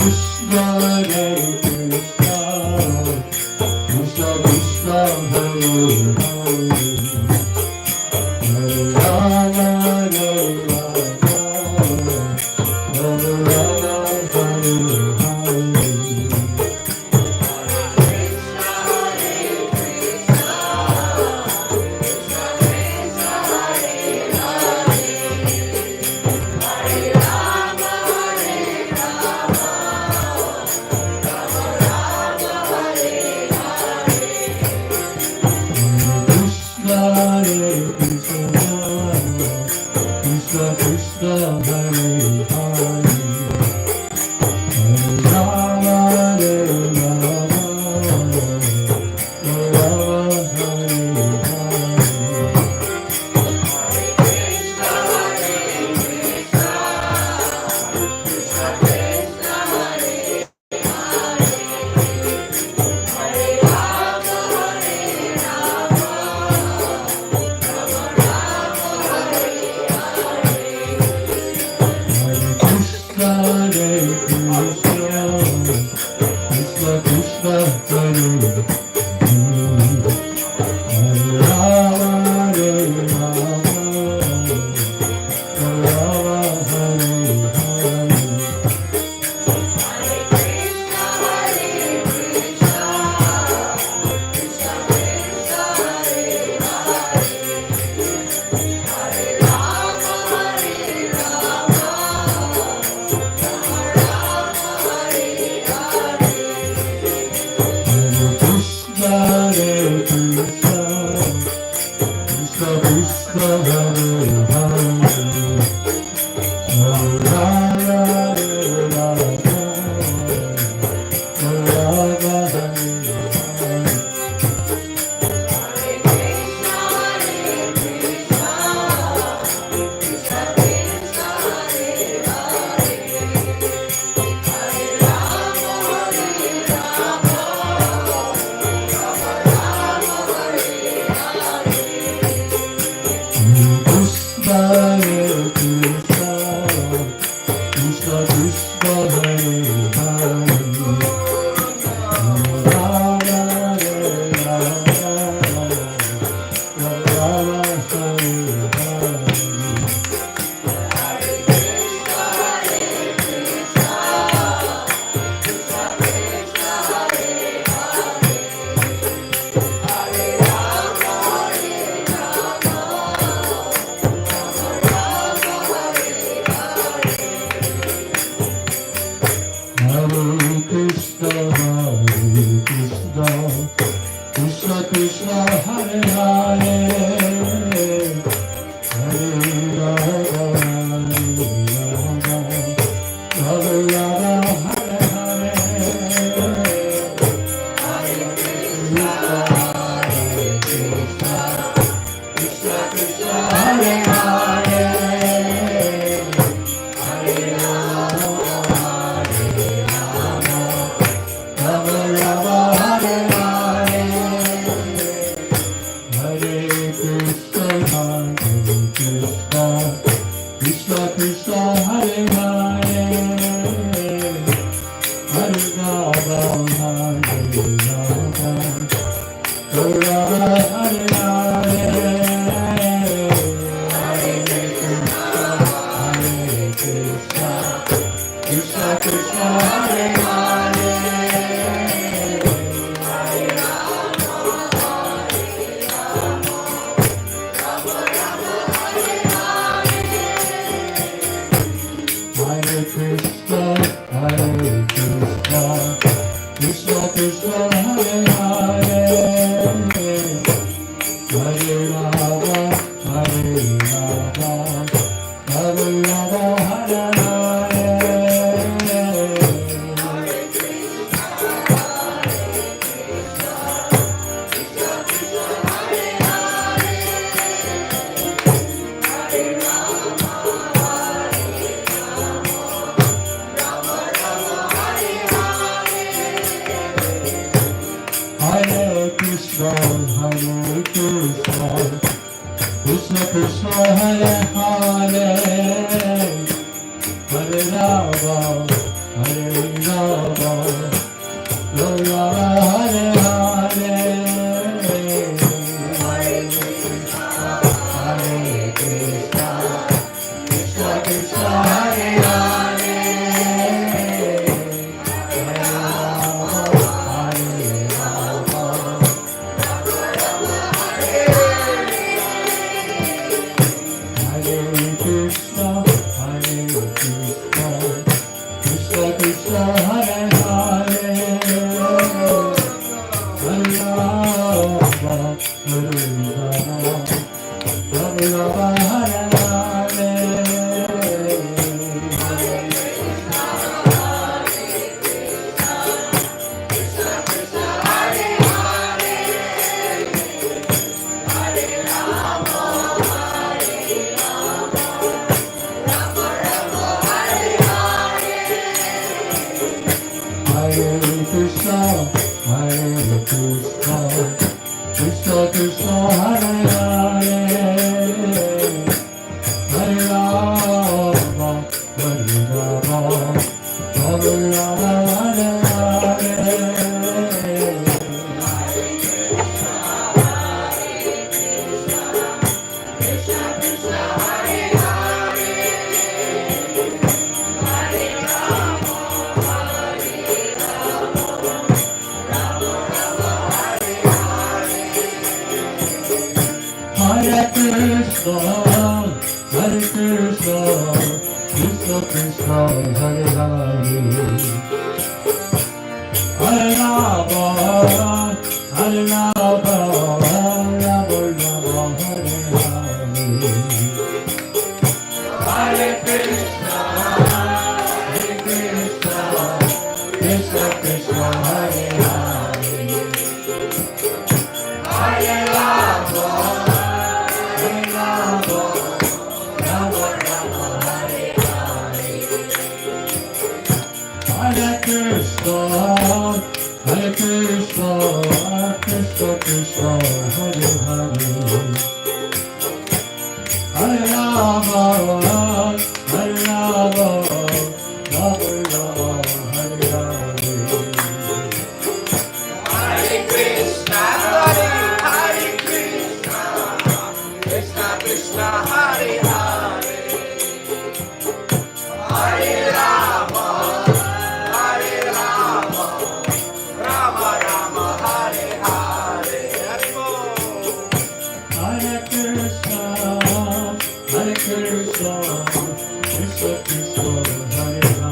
Krishna Hare Krishna, Krishna Krishna Hare Hare, Hare Rama Hare Rama, Rama Rama Hare Hare. Krishna Hare Krishna, Krishna Krishna Hare Hare, Hare Rama Hare Rama, Rama Hare Hare. Hare Krishna Hare Krishna, Krishna Krishna Hare Hare, Hare Rama Hare Rama, Rama Hare Hare. Hare Krishna Hare Krishna, Krishna Krishna Hare Hare, Hare Rama Hare Rama, Rama Hare Hare. Krishna Hare Krishna, Krishna Krishna Hare Hare, Hare Rama Hare Rama, Rama Hare Hare. Hare Krishna, Hare Krishna, Krishna Krishna Hare Hare, Hare Rama Hare Rama, Rama Rama Hare Hare, Hare Krishna, Hare Krishna, Krishna Krishna Hare Hare, Hare Rama Hare Rama, Rama Rama Hare Hare, Hare Krishna, Hare Krishna, Krishna Krishna Hare Hare, Hare Rama Hare Rama, Rama Hare Hare, Hare Krishna, Krishna Krishna Hare Hare, Hare Krishna, Hare Krishna, Krishna Krishna Hare Hare, Hare Rama, Hare Rama, Rama Rama Hare Hare. Hare Krishna, Hare Krishna, Krishna Krishna Hare Hare, Hare Rama, Hare Rama,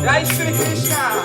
Jai Shri Krishna.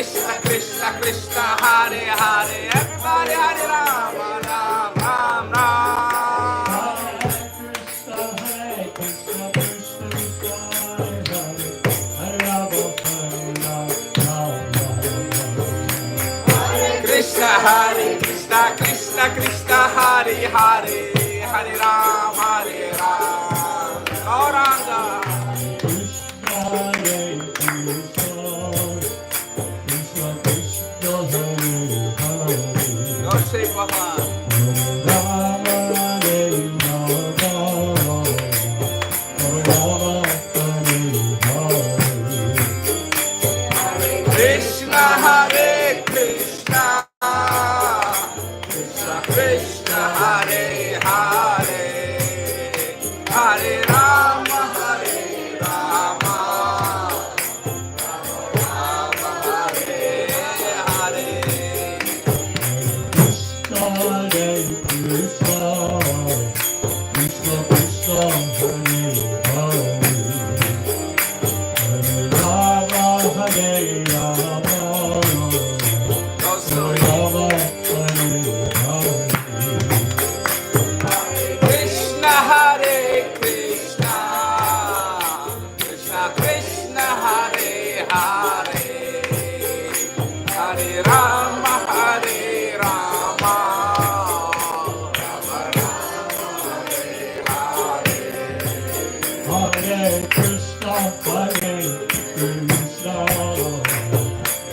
Krishna, Krishna, Krishna, Hare Hare. Everybody, Hare Rama, Rama, Rama. Krishna, Hare Krishna, Krishna, Krishna, Hare Hare. Hare Ram, Hare Ram. Gauranga. Go say Bhavan. Krishna, Hare Krishna, Krishna Krishna, Hare Hare, Hare Rama, Hare Rama, Rama Hare Hare. Krishna Krishna, Krishna Krishna, Hare Hare, Hare Rama, Go slowly. Rama, Hare Krishna, Hare Krishna, Krishna Krishna, Hare Hare, Hare Rama, Hare Rama, Rama Rama, Hare Hare. Hare Krishna, Hare Krishna,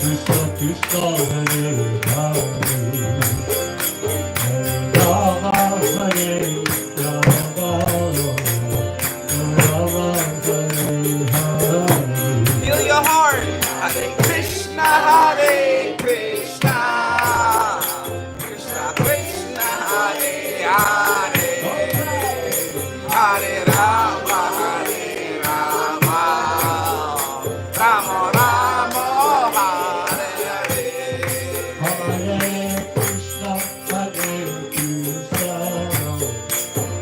Krishna Krishna, Hare Hare, Hare Rama, Hare Rama, Rama Hare Hare. Feel your heart. Hare Krishna, Hare Krishna, Krishna Krishna, Hare Hare, Hare Rama, Hare Rama, Rama Rama, Hare Hare. Hare Krishna, Hare Krishna,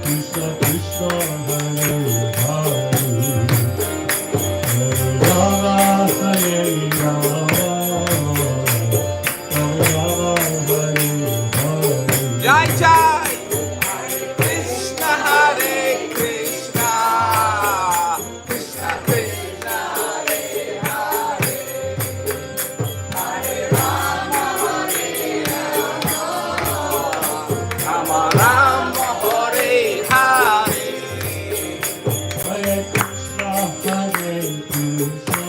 Krishna Krishna, Hare Hare, Hare Rama, Hare Rama, Rama Hare Hare. Jai Jai. Krishna, Hare Krishna, Krishna Krishna, Hare Hare, Hare Rama, Hare Rama, Rama Rama, Hare Hare. Hare Krishna, Hare Krishna,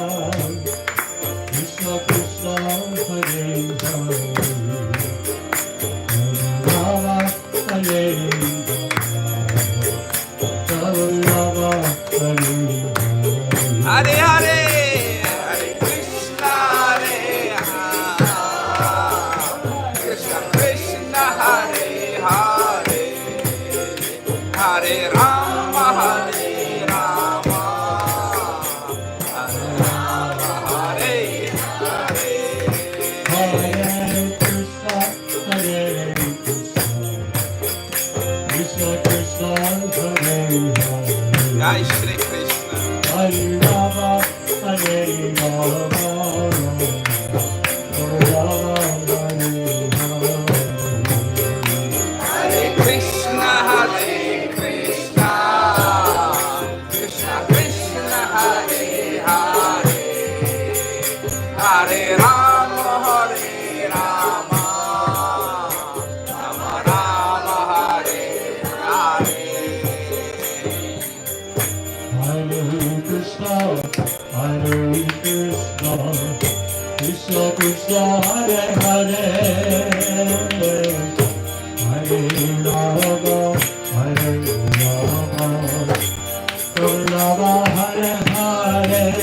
Krishna Krishna, Hare Hare, Rama, Hare Rama, Hare Hare Hare, Hare Krishna, Hare Hare, Krishna Krishna, Hare Hare, Hare Rama, Hare Rama, Hare Rama, Hare Hare. Hare Krishna, Hare Krishna, Krishna Krishna, Hare Hare. Jai Shri Krishna. Hare Rama, Hare Rama, Hare Rama, Hare Hare. Hare Krishna, Hare Krishna, Krishna Krishna, Hare Hare, Hare Rama, Hare Rama, Rama Rama, Hare Hare. Hare Krishna, Hare Krishna, Krishna Krishna, Hare Hare, Hare Rama, Hare Rama, Rama Hare Hare.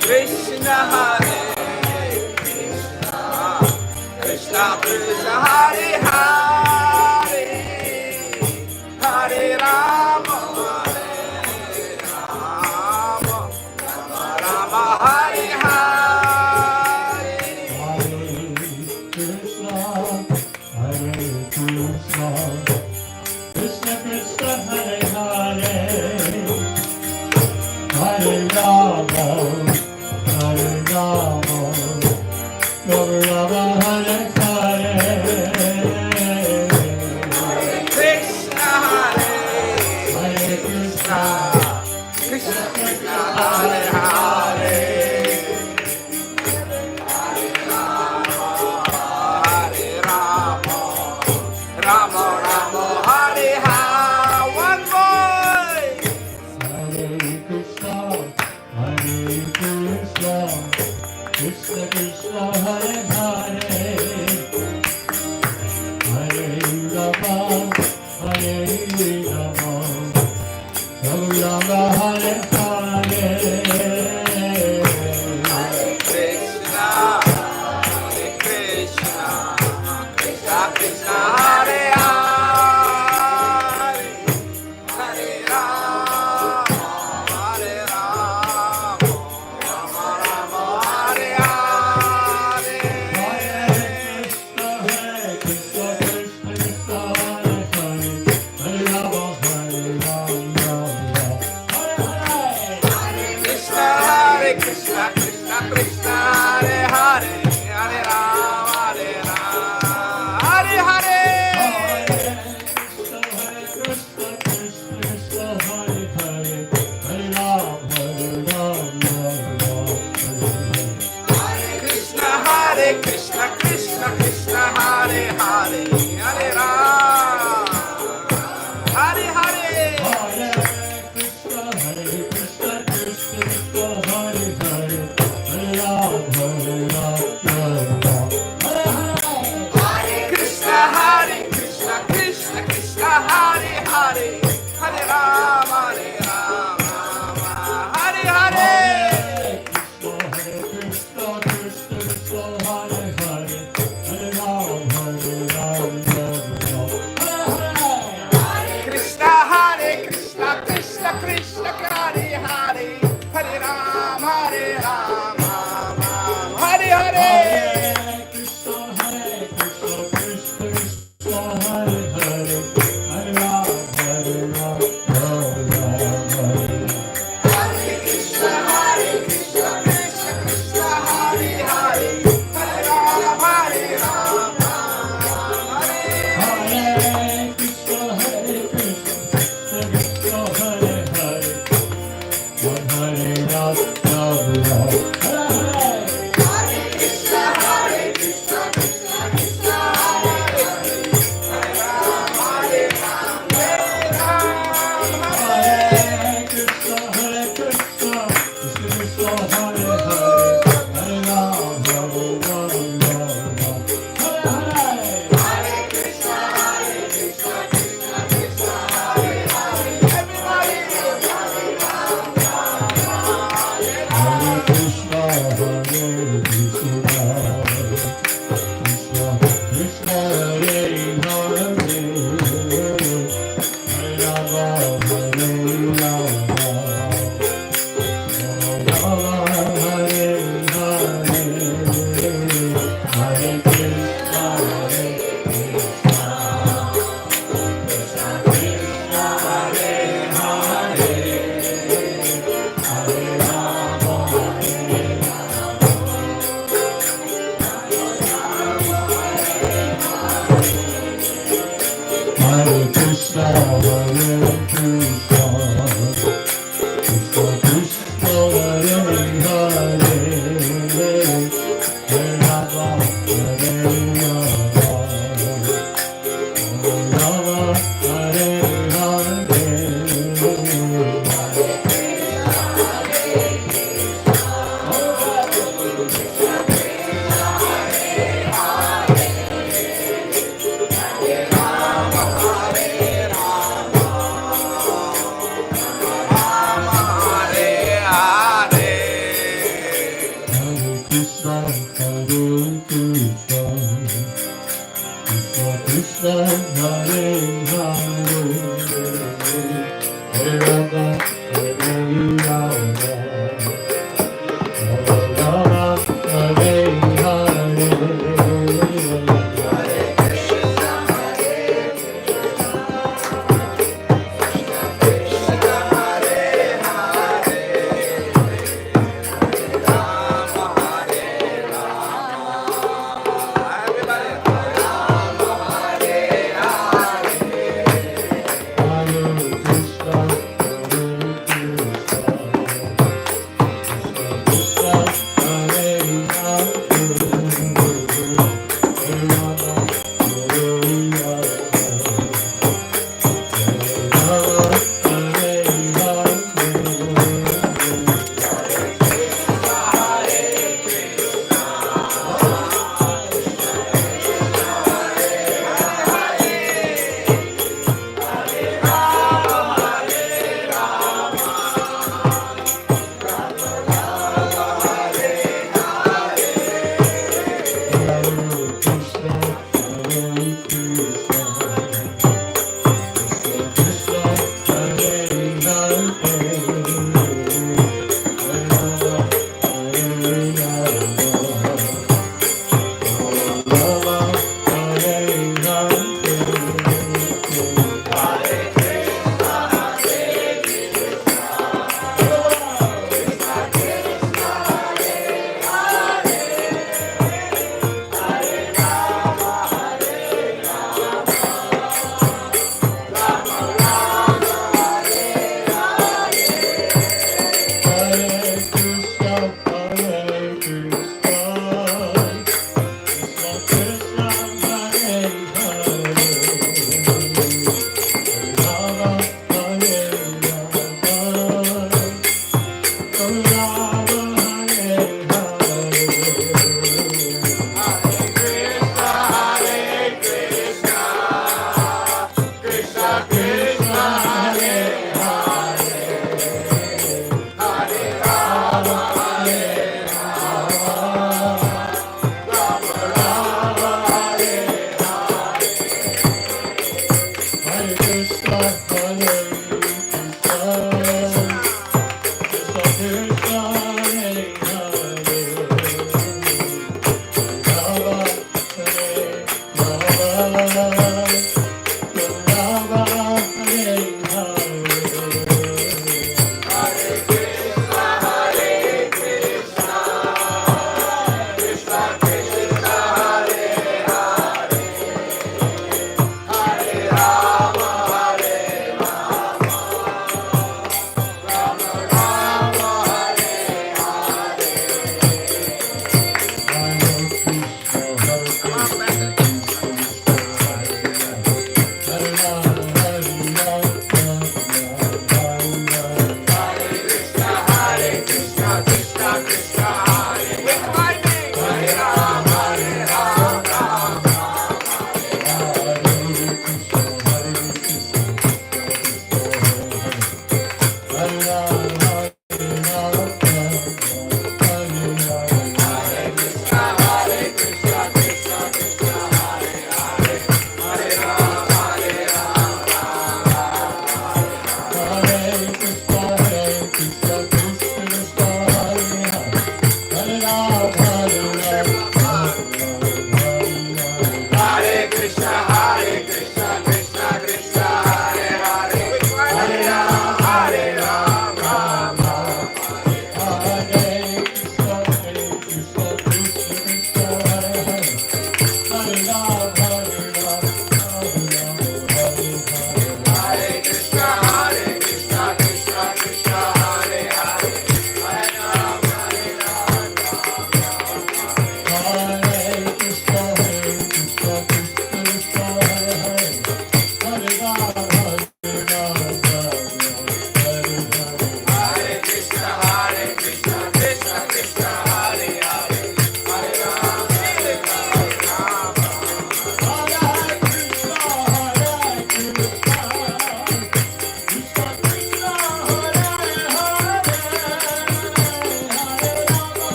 Krishna, Hare Krishna, Krishna Krishna, Hare Hare, Hare Rama, Hare Rama, Rama Rama, Hare Hare. Hare Krishna, Hare Krishna, Krishna Krishna, Hare Hare, Hare Rama, Hare Rama, Hare Hare. Krishna, Hare Krishna, Krishna Krishna, Hare Hare, Hare Rama, Hare Rama, Rama Rama, Hare Hare. Hare Krishna, Krishna Krishna, Hare Hare, Hare Rama, Hare Hare. Krishna, Hare Krishna, Krishna Krishna, Hare Hare, Hare Rama, Hare Hare. Krishna, Hare Krishna, Krishna Krishna, Hare Hare, Hare Rama, Hare Hare. Krishna, Hare Krishna, Krishna Krishna, Hare Hare, Hare Rama, Hare Hare.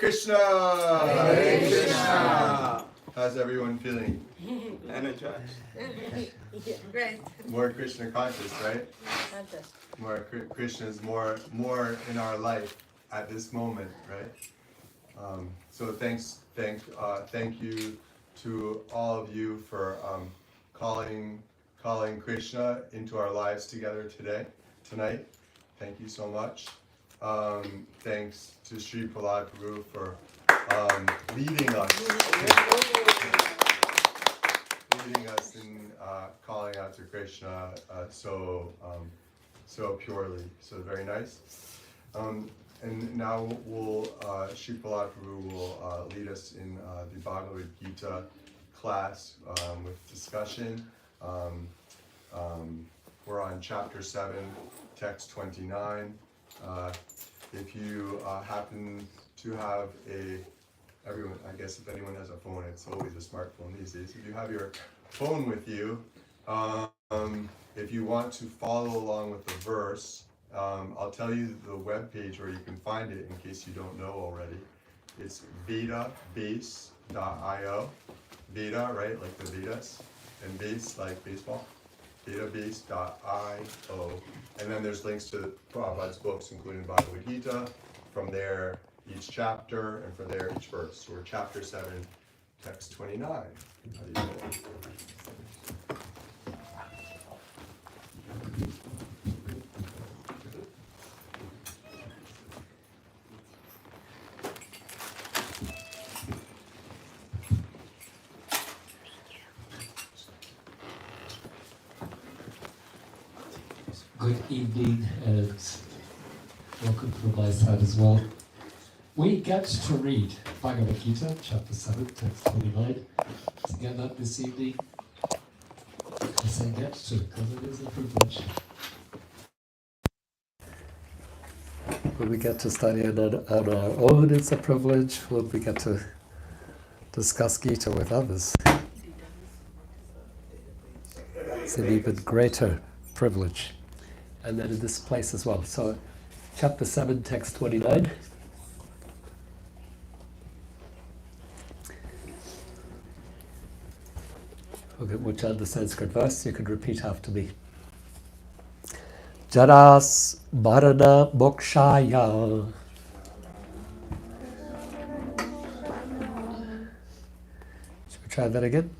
Krishna! Hare Krishna! How's everyone feeling? Energized. Great. More Krishna conscious, right? Fantastic. More Krishna is more in our life at this moment, right? So thank you to all of you for calling Krishna into our lives together tonight. Thank you so much. Thanks to Sri Prahlada Prabhu for leading us in calling out to Krishna so purely. So very nice. And now Sri Prahlada Prabhu will lead us in the Bhagavad Gita class with discussion. We're on chapter 7, text 29. If you happen to have everyone, I guess if anyone has a phone, it's always a smartphone these days. If you have your phone with you, if you want to follow along with the verse, I'll tell you the webpage where you can find it in case you don't know already. It's vedabase.io. Veda, right, like the Vedas, and base like baseball. Database.io, and then there's links to Prabhupada's books, including Bhagavad Gita. From there, each chapter, and from there, each verse. So we're chapter 7, text 29. How do you feel? Good evening and welcome from my side as well. We get to read Bhagavad Gita, chapter 7, text 29, together this evening. I say get to because it is a privilege. When we get to study it on our own, it's a privilege. When we get to discuss Gita with others, it's an even greater privilege. And then in this place as well. So, chapter 7, text 29. Okay, we'll chant the Sanskrit verse. You can repeat after me. Jaras Marana Mokshaya. Should we try that again?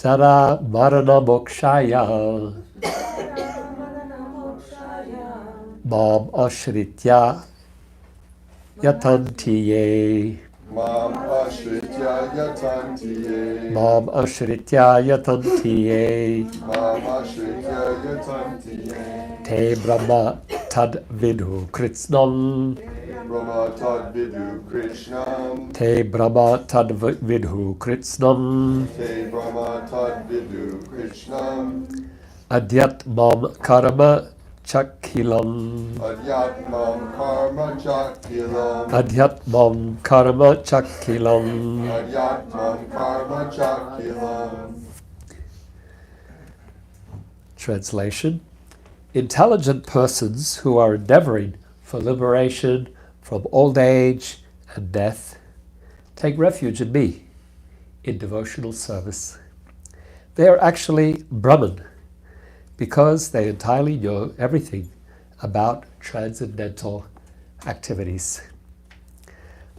Jara Marana Mokshaya Mam Ashritya Yatantiye Mam Ashritya Yatantiye. Mam Ashritya Yatantiye Mam Ashritya Yatantiye. Te Brahma Tad Vidhu Kritsnam Brahma Tad Vidhu Krishnam. Te Brahma Tad Vidhu Kritsnam Te Brahma Tad Vidhu Krishnam. Adyatmam Karma Chakhilam Adyatmam Karma Chakilam. Adyatmam Karma Chakhilam. Adyatmam Karma Chakilam. Translation: intelligent persons who are endeavoring for liberation from old age and death take refuge in me in devotional service. They are actually Brahman because they entirely know everything about transcendental activities.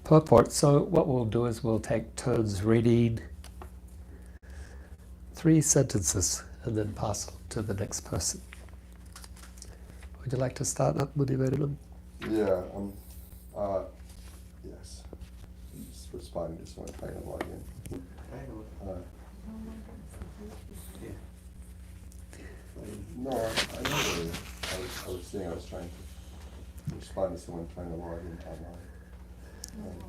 Purport. So what we'll do is we'll take turns reading 3 sentences and then pass on to the next person. Would you like to start up, Munivedanam? Yeah, yes. Just responding to someone trying to log in. No, I know. I was saying I was trying to respond to someone trying to log in online.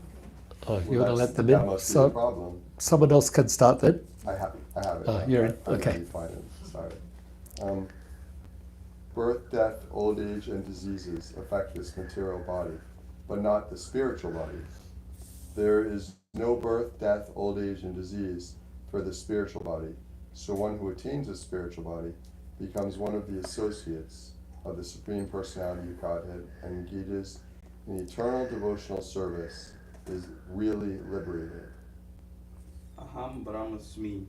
Oh, you want to let them That in? must be the problem. Someone else can start then? I have it. Oh, you're in. Okay. I'm fine. Sorry. Birth, death, old age, and diseases affect this material body, but not the spiritual body. There is no birth, death, old age, and disease for the spiritual body. So one who attains a spiritual body becomes one of the associates of the Supreme Personality of Godhead and engages an eternal devotional service is really liberating. Aham Brahmasmi.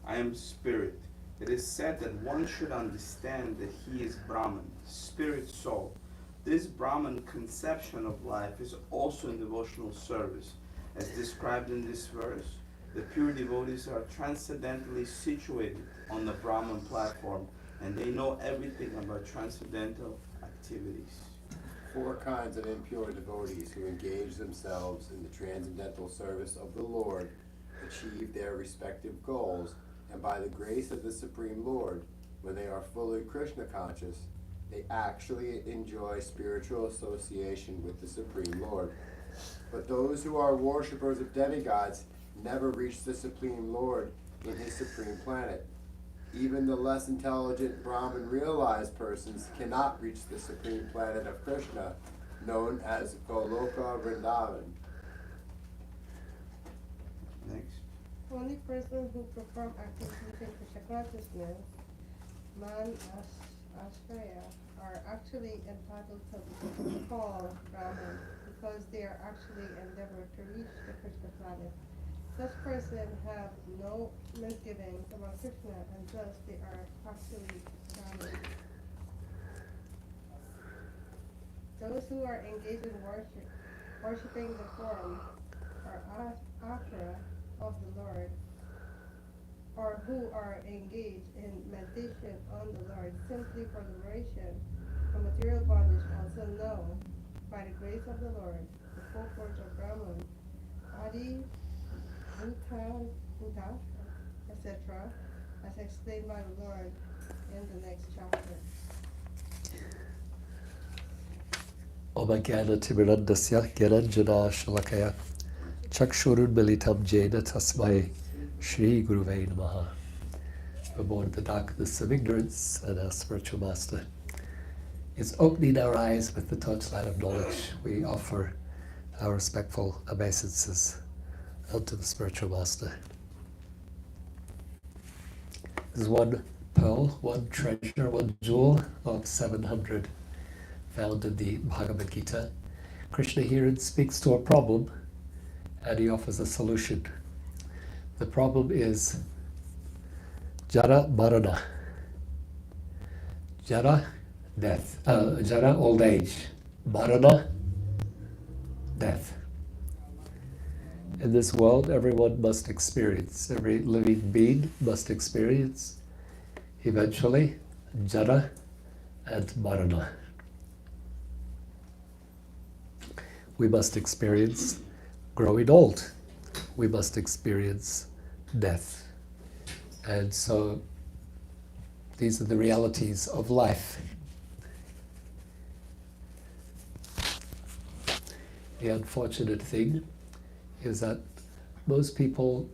I am spirit. It is said that one should understand that he is Brahman, spirit soul. This Brahman conception of life is also in devotional service. As described in this verse, the pure devotees are transcendentally situated on the Brahman platform, and they know everything about transcendental activities. 4 kinds of impure devotees who engage themselves in the transcendental service of the Lord achieve their respective goals, and by the grace of the Supreme Lord, when they are fully Krishna conscious, they actually enjoy spiritual association with the Supreme Lord. But those who are worshippers of demigods never reach the Supreme Lord in his supreme planet. Even the less intelligent Brahman realized persons cannot reach the supreme planet of Krishna, known as Goloka Vrindavan. Next. Only person who perform activities in Krishna consciousness, man, Ashraya, are actually entitled to be called Brahman because they are actually endeavor to reach the Krishna planet. Such persons have no misgivings about Krishna, and thus they are actually Brahman. Those who are engaged in worshipping the form are Akra of the Lord, or who are engaged in meditation on the Lord simply for liberation from material bondage, also know, by the grace of the Lord, the full force of Brahman, Adi, Bhuta, etc., as explained by the Lord in the next chapter. Omagana Timirandasya Gyananjana Shalakaya Chakshurun Militam Jena Tasmai Shri Guruve Namaha. Remove the darkness of ignorance, and our spiritual master is opening our eyes with the torchlight of knowledge. We offer our respectful obeisances unto the spiritual master. This is one pearl, one treasure, one jewel of 700 found in the Bhagavad Gita. Krishna here speaks to a problem and he offers a solution. The problem is Jara Marana. Jara, death. Jara, old age. Marana, death. In this world, everyone must experience, every living being must experience, eventually, Jara and Marana. We must experience growing old. We must experience death. And so, these are the realities of life. The unfortunate thing is that most people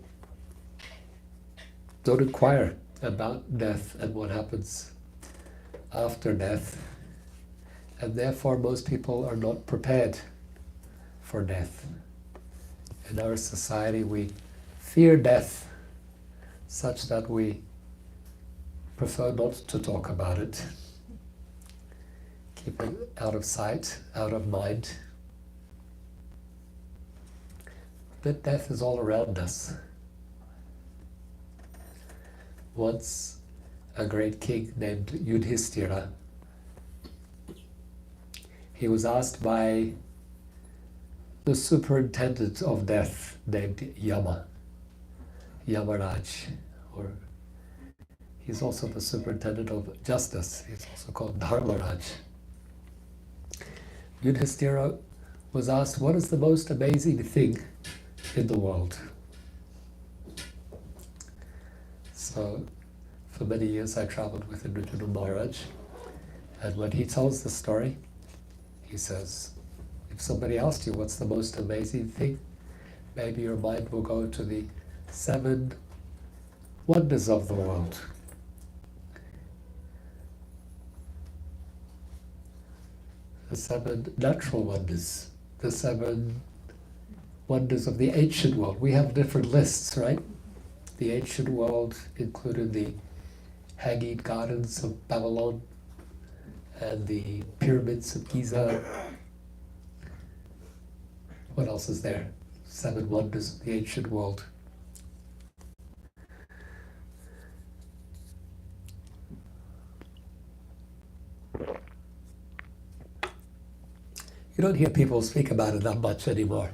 don't inquire about death and what happens after death, and therefore most people are not prepared for death. In our society, we fear death such that we prefer not to talk about it, keep it out of sight, out of mind. But death is all around us. Once a great king named Yudhishthira, he was asked by the superintendent of death named Yamaraj, or he's also the superintendent of justice. He's also called Dharmaraj. Yudhishthira was asked, what is the most amazing thing in the world? So, for many years I traveled with Nrityunanda Maharaj, and when he tells the story, he says, if somebody asked you what's the most amazing thing, maybe your mind will go to the 7 wonders of the world. The 7 natural wonders, the 7 wonders of the ancient world. We have different lists, right? The ancient world included the Hanging Gardens of Babylon and the pyramids of Giza What else is there? 7 wonders of the ancient world. You don't hear people speak about it that much anymore.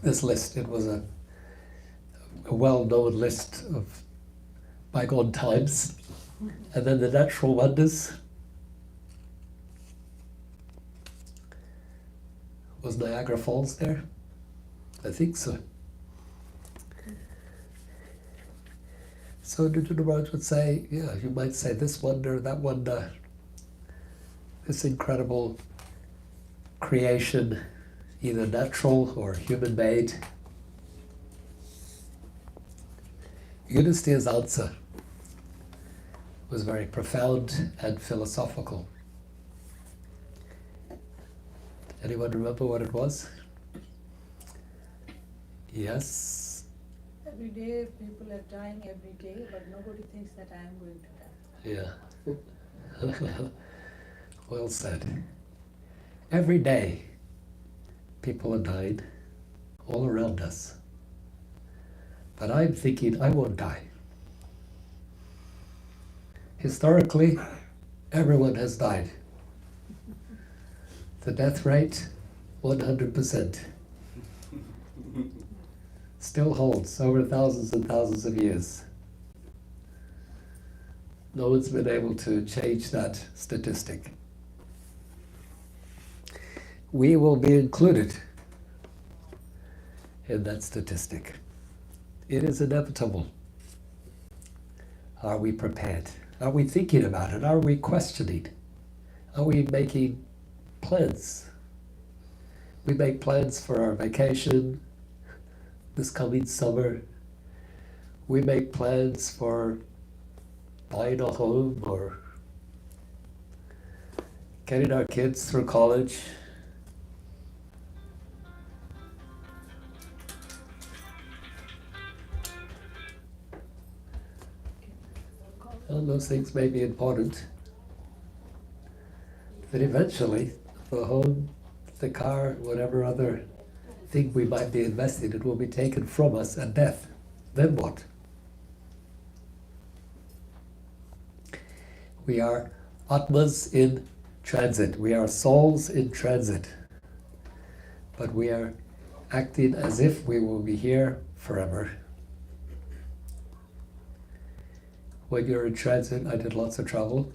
This list, it was a well-known list of bygone times. And then the natural wonders. Was Niagara Falls there? I think so. So Newton Rhodes would say, yeah, you might say this wonder, that wonder, this incredible creation, either natural or human-made. Yudhisthira's answer was very profound and philosophical. Anyone remember what it was? Yes? Every day people are dying every day, but nobody thinks that I am going to die. Yeah. Well said. Every day people are dying all around us. But I'm thinking I won't die. Historically, everyone has died. The death rate, 100%. Still holds over thousands and thousands of years. No one's been able to change that statistic. We will be included in that statistic. It is inevitable. Are we prepared? Are we thinking about it? Are we questioning? Are we making plans? We make plans for our vacation this coming summer. We make plans for buying a home or getting our kids through college. All those things may be important, but eventually the home, the car, whatever other thing we might be investing in will be taken from us at death. Then what? We are Atmas in transit. We are souls in transit. But we are acting as if we will be here forever. When you're in transit, I did lots of travel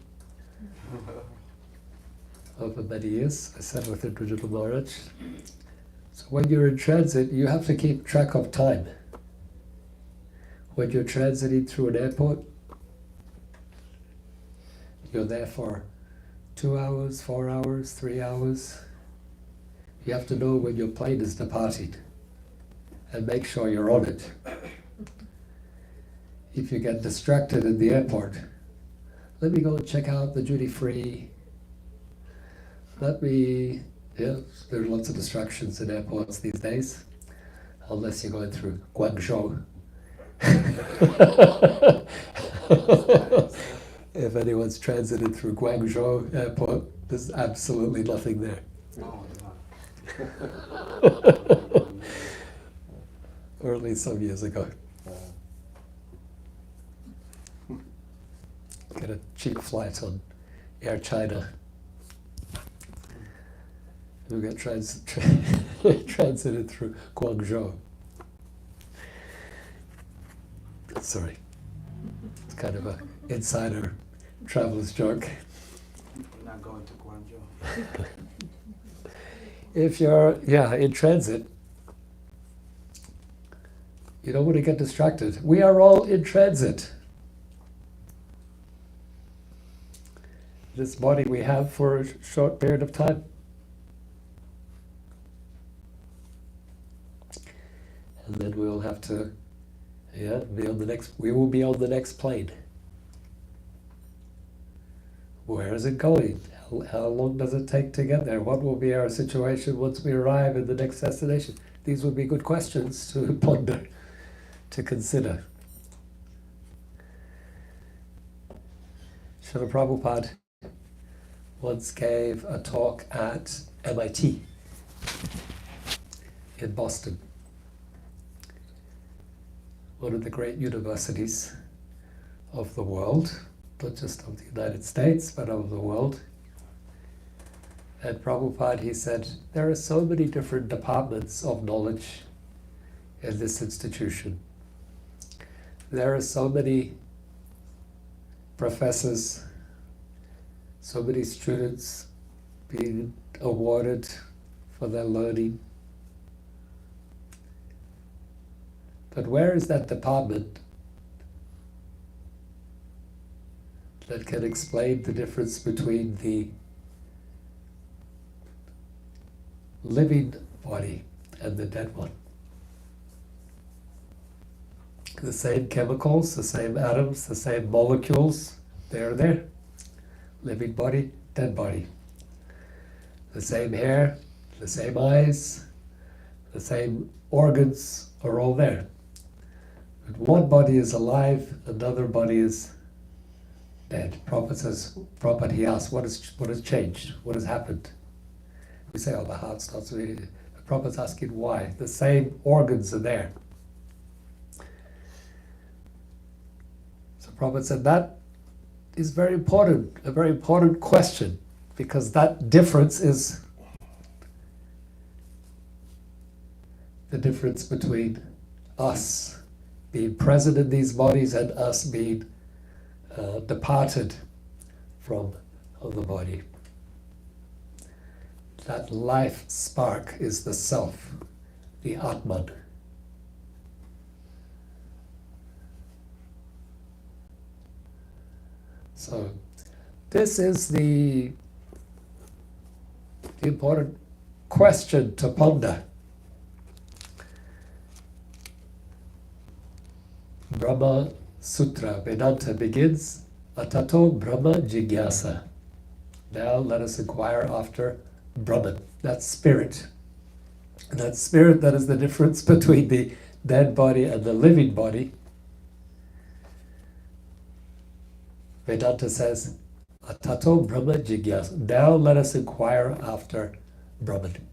over many years. I sat with Indra Maharaj. So when you're in transit, you have to keep track of time. When you're transiting through an airport, you're there for 2 hours, 4 hours, 3 hours. You have to know when your plane is departing and make sure you're on it. If you get distracted in the airport, let me go and check out the duty-free. There are lots of distractions in airports these days, unless you're going through Guangzhou. If anyone's transited through Guangzhou airport, there's absolutely nothing there. Or at least some years ago. Get a cheap flight on Air China. We got transited through Guangzhou. Sorry, it's kind of a insider traveler's joke. I'm not going to Guangzhou. If you're in transit, you don't want to get distracted. We are all in transit. This body we have for a short period of time. And then we'll have to be on the next, we will be on the next plane. Where is it going? How long does it take to get there? What will be our situation once we arrive at the next destination? These would be good questions to ponder, to consider. Srila Prabhupada once gave a talk at MIT. in Boston, one of the great universities of the world, not just of the United States, but of the world. And Prabhupada, he said, there are so many different departments of knowledge in this institution. There are so many professors, so many students being awarded for their learning. But where is that department that can explain the difference between the living body and the dead one? The same chemicals, the same atoms, the same molecules, they're there. Living body, dead body. The same hair, the same eyes, the same organs are all there. But one body is alive, another body is dead. Prabhupada says, Prabhupada, he asks, what has changed? What has happened? We say, oh, the heart's not so easy. But Prabhupada's asking why. The same organs are there. So Prabhupada said that is very important, a very important question, because that difference is the difference between us being present in these bodies and us being departed from the body. That life spark is the self, the Atman. So this is the important question to ponder. Brahma Sutra, Vedanta begins, Atato Brahma Jigyasa. Now let us inquire after Brahman, that spirit. That spirit that is the difference between the dead body and the living body. Vedanta says, Atato Brahma Jigyasa. Now let us inquire after Brahman.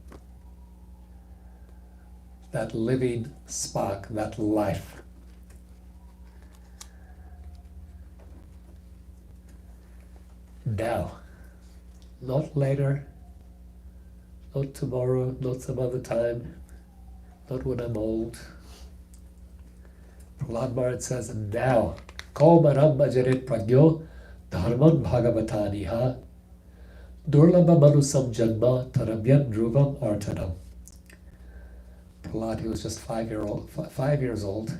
That living spark, that life. Now, not later, not tomorrow, not some other time, not when I'm old. Prahlada Maharaj says, now, Ko maram ajarit pragyo dharman bhagavataniha durlabha manusam janma tarabhyat dhruvam artanam. Prahlada, he was just 5 years old,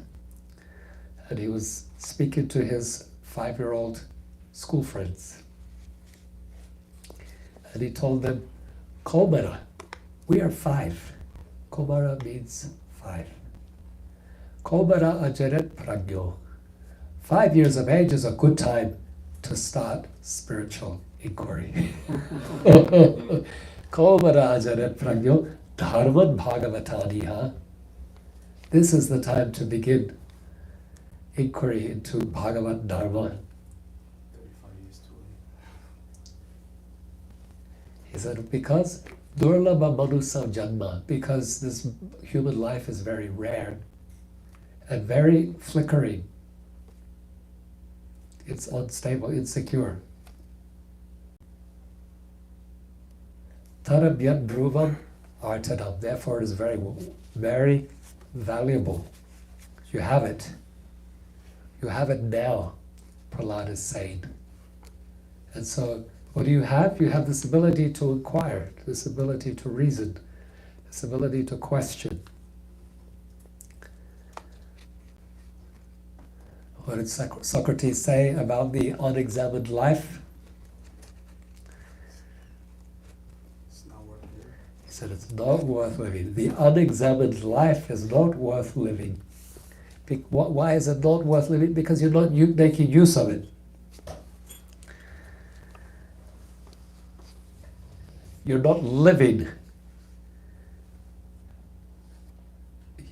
and he was speaking to his 5-year-old school friends. And he told them, Komara, we are 5. Komara means 5. Komara ajaret pragyo. 5 years of age is a good time to start spiritual inquiry. Komara ajaret pragyo dharman bhagavataniha. This is the time to begin inquiry into Bhagavat Dharma. He said, because durlabha manusa janma, because this human life is very rare and very flickering. It's unstable, insecure. Tarabhyat dhruvam artanam. Therefore it is very, very valuable. You have it. You have it now, Prahlada is saying. And so, what do you have? You have this ability to inquire, this ability to reason, this ability to question. What did Socrates say about the unexamined life? It's not worth living. He said it's not worth living. The unexamined life is not worth living. Why is it not worth living? Because you're not making use of it. You're not living.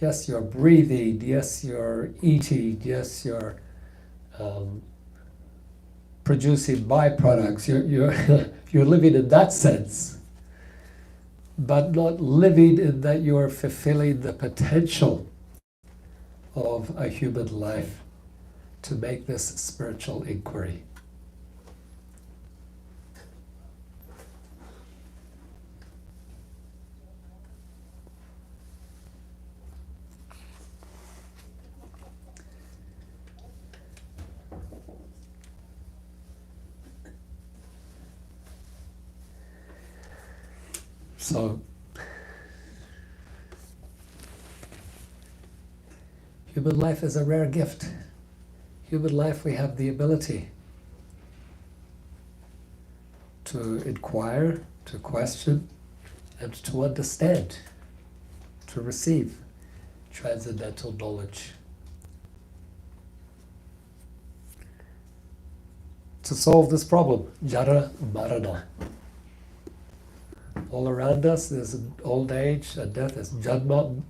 Yes, you're breathing. Yes, you're eating. Yes, you're producing byproducts. You're you're living in that sense. but not living in that you are fulfilling the potential of a human life to make this spiritual inquiry. So, human life is a rare gift. Human life, we have the ability to inquire, to question, and to understand, to receive transcendental knowledge. To solve this problem, jara marana. All around us there's an old age and death. There's janma,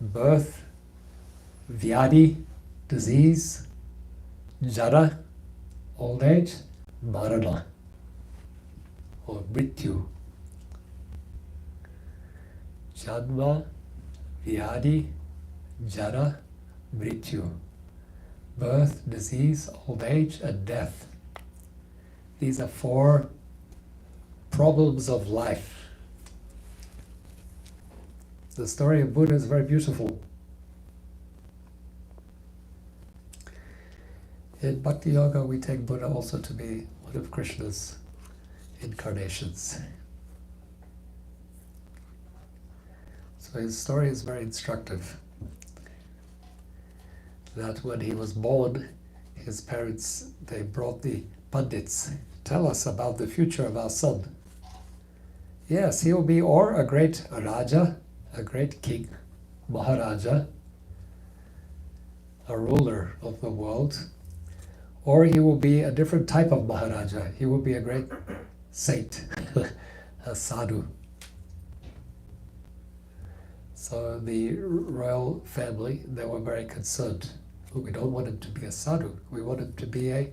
birth, vyadi, disease, jara, old age, marana, or mrityu. Janma, vyadi, jara, mrityu. Birth, disease, old age, and death. These are 4 problems of life. The story of Buddha is very beautiful. In Bhakti Yoga, we take Buddha also to be one of Krishna's incarnations. So his story is very instructive. That when he was born, his parents, they brought the Pandits, tell us about the future of our son. Yes, he will be or a great Raja, a great king, Maharaja, a ruler of the world, or he will be a different type of Maharaja. He will be a great saint, a sadhu. So the royal family, they were very concerned. We don't want him to be a sadhu. We want him to be a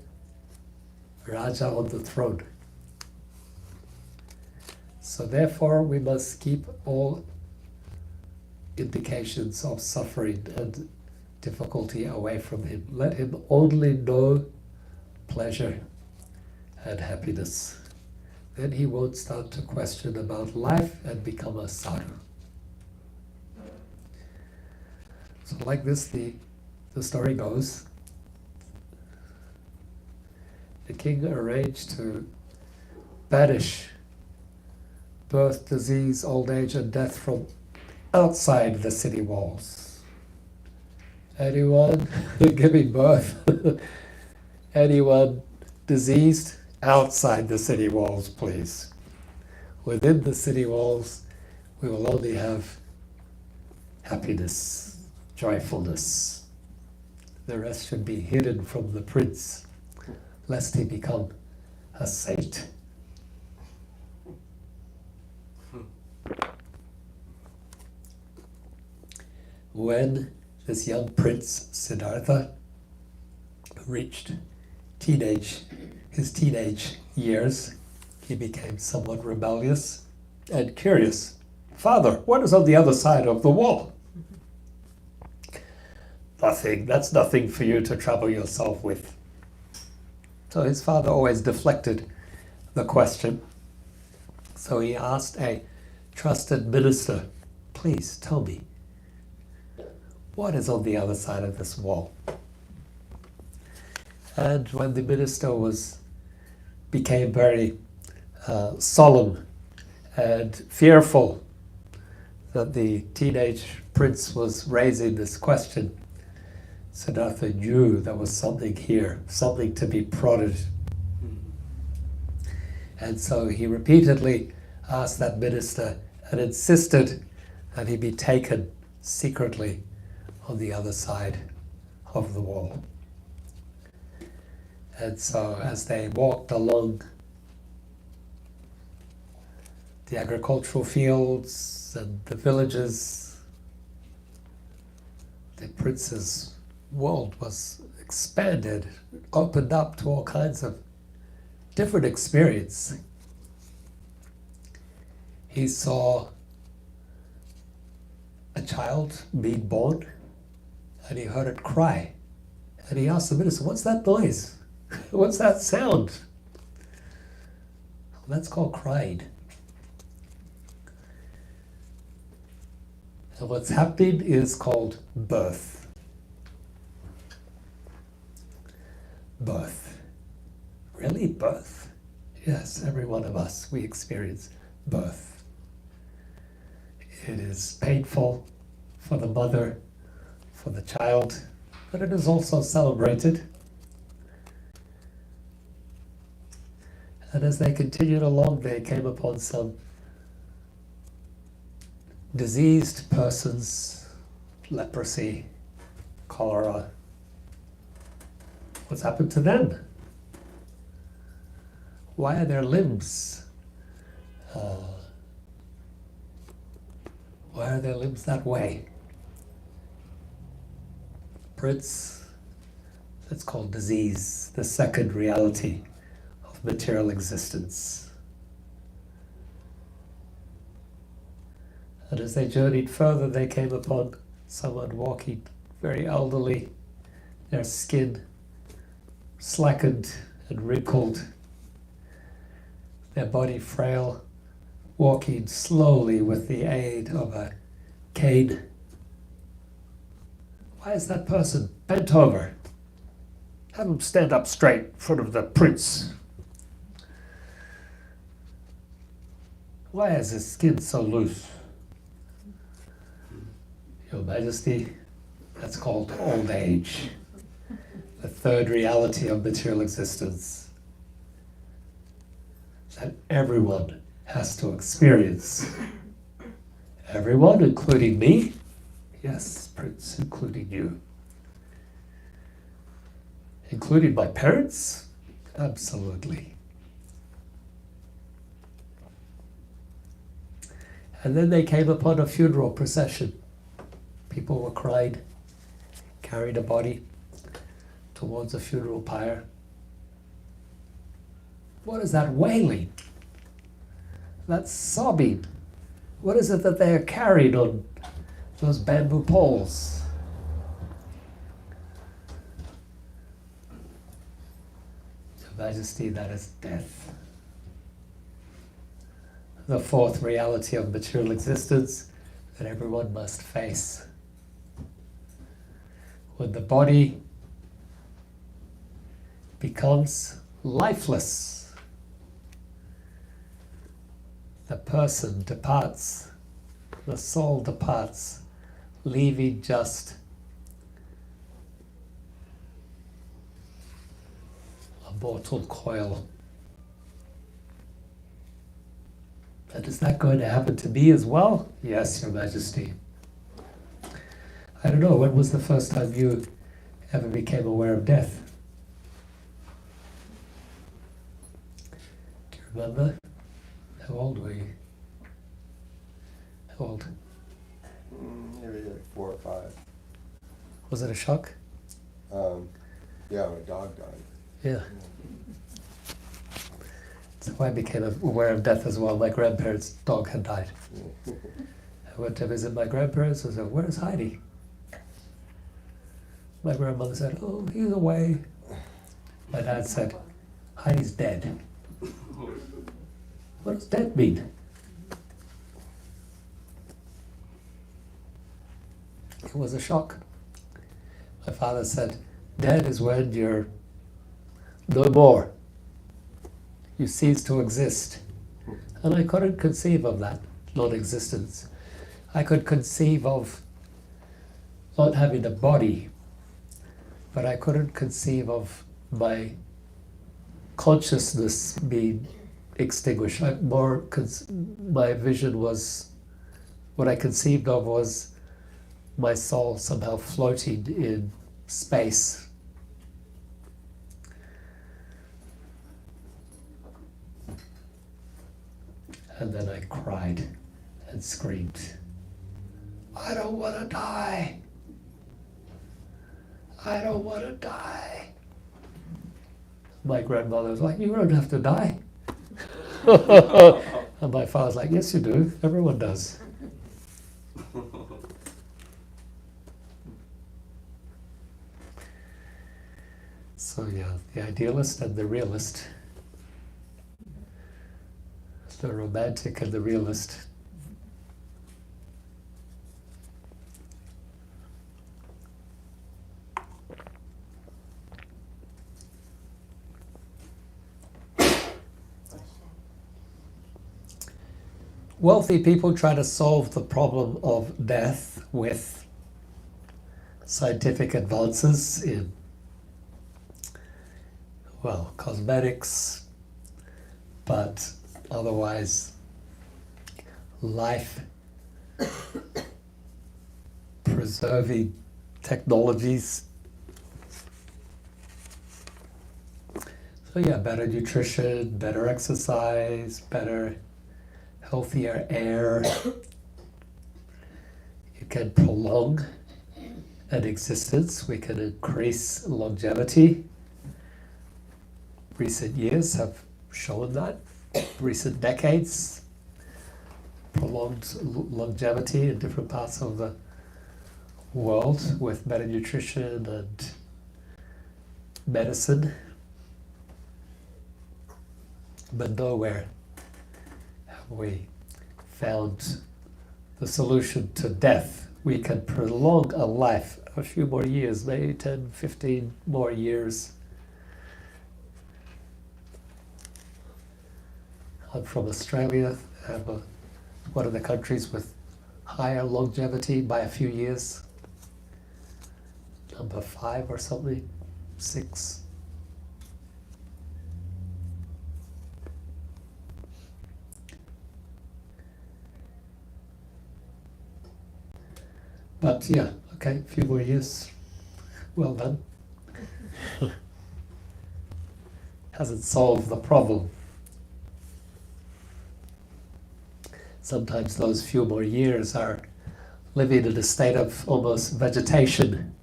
Raja on the throne. So therefore we must keep all indications of suffering and difficulty away from him. Let him only know pleasure and happiness. Then he won't start to question about life and become a sadhu. So like this, the story goes. The king arranged to banish birth, disease, old age, and death from outside the city walls. Anyone giving birth, anyone diseased, outside the city walls, please. Within the city walls, we will only have happiness, joyfulness. The rest should be hidden from the prince, lest he become a saint. When this young prince, Siddhartha, reached his teenage years, he became somewhat rebellious and curious. Father, what is on the other side of the wall? Nothing, that's nothing for you to trouble yourself with. So his father always deflected the question. So he asked a trusted minister, please tell me, what is on the other side of this wall? And when the minister became very solemn and fearful that the teenage prince was raising this question, Siddhartha knew there was something here, something to be prodded. And so he repeatedly asked that minister and insisted that he be taken secretly on the other side of the wall. And so as they walked along the agricultural fields and the villages, the prince's world was expanded, opened up to all kinds of different experience. he saw a child being born, and he heard it cry. And he asked the minister, "What's that noise? What's that sound?" Well, that's called crying. And what's happening is called birth. Birth. Really? Birth? Yes, every one of us, we experience birth. It is painful for the mother, for the child, but it is also celebrated. And as they continued along, they came upon some diseased persons, leprosy, cholera. What's happened to them? Why are their limbs that way? Prince, that's called disease, the second reality of material existence. And as they journeyed further, they came upon someone walking, very elderly, their skin slackened and wrinkled, their body frail, walking slowly with the aid of a cane. Why is that person bent over? Have him stand up straight in front of the prince. Why is his skin so loose? Your Majesty, that's called old age, the third reality of material existence that everyone has to experience. Everyone, including me? Yes, Prince, including you. Including my parents? Absolutely. And then they came upon a funeral procession. People were crying, carried a body towards a funeral pyre. What is that wailing? That sobbing? What is it that they are carried on those bamboo poles? Your Majesty, that is death. The fourth reality of material existence that everyone must face. When the body becomes lifeless, the person departs, the soul departs, leaving just a mortal coil. And is that going to happen to me as well? Yes, Your Majesty. I don't know, when was the first time you ever became aware of death? Do you remember? How old were you? How old? Maybe like 4 or 5. Was it a shock? Yeah, when a dog died. Yeah. So I became aware of death as well. My grandparents' dog had died. I went to visit my grandparents and said, "Where's Heidi?" My grandmother said, "Oh, he's away." My dad said, "Heidi's dead." What does dead mean? It was a shock. My father said, "Dead is when you're no more. You cease to exist." And I couldn't conceive of that non-existence. I could conceive of not having a body, but I couldn't conceive of my consciousness being extinguished. My vision was, what I conceived of was my soul somehow floating in space. And then I cried and screamed, "I don't want to die. I don't want to die." My grandmother was like, "You don't have to die." And my father's like, yes, you do. Everyone does. So yeah, the idealist and the realist, the romantic and the realist. Wealthy people try to solve the problem of death with scientific advances in, well, cosmetics, but otherwise life preserving technologies. So yeah, better nutrition, better exercise, better healthier air. You can prolong an existence. We can increase longevity. Recent years have shown that. Recent decades, prolonged longevity in different parts of the world with better nutrition and medicine. But nowhere have we found the solution to death. We can prolong a life a few more years, maybe 10, 15 more years. I'm from Australia. I'm one of the countries with higher longevity by a few years. Number 5 or something, 6. But yeah, okay, a few more years. Well done. Hasn't solved the problem. Sometimes those few more years are living in a state of almost vegetation.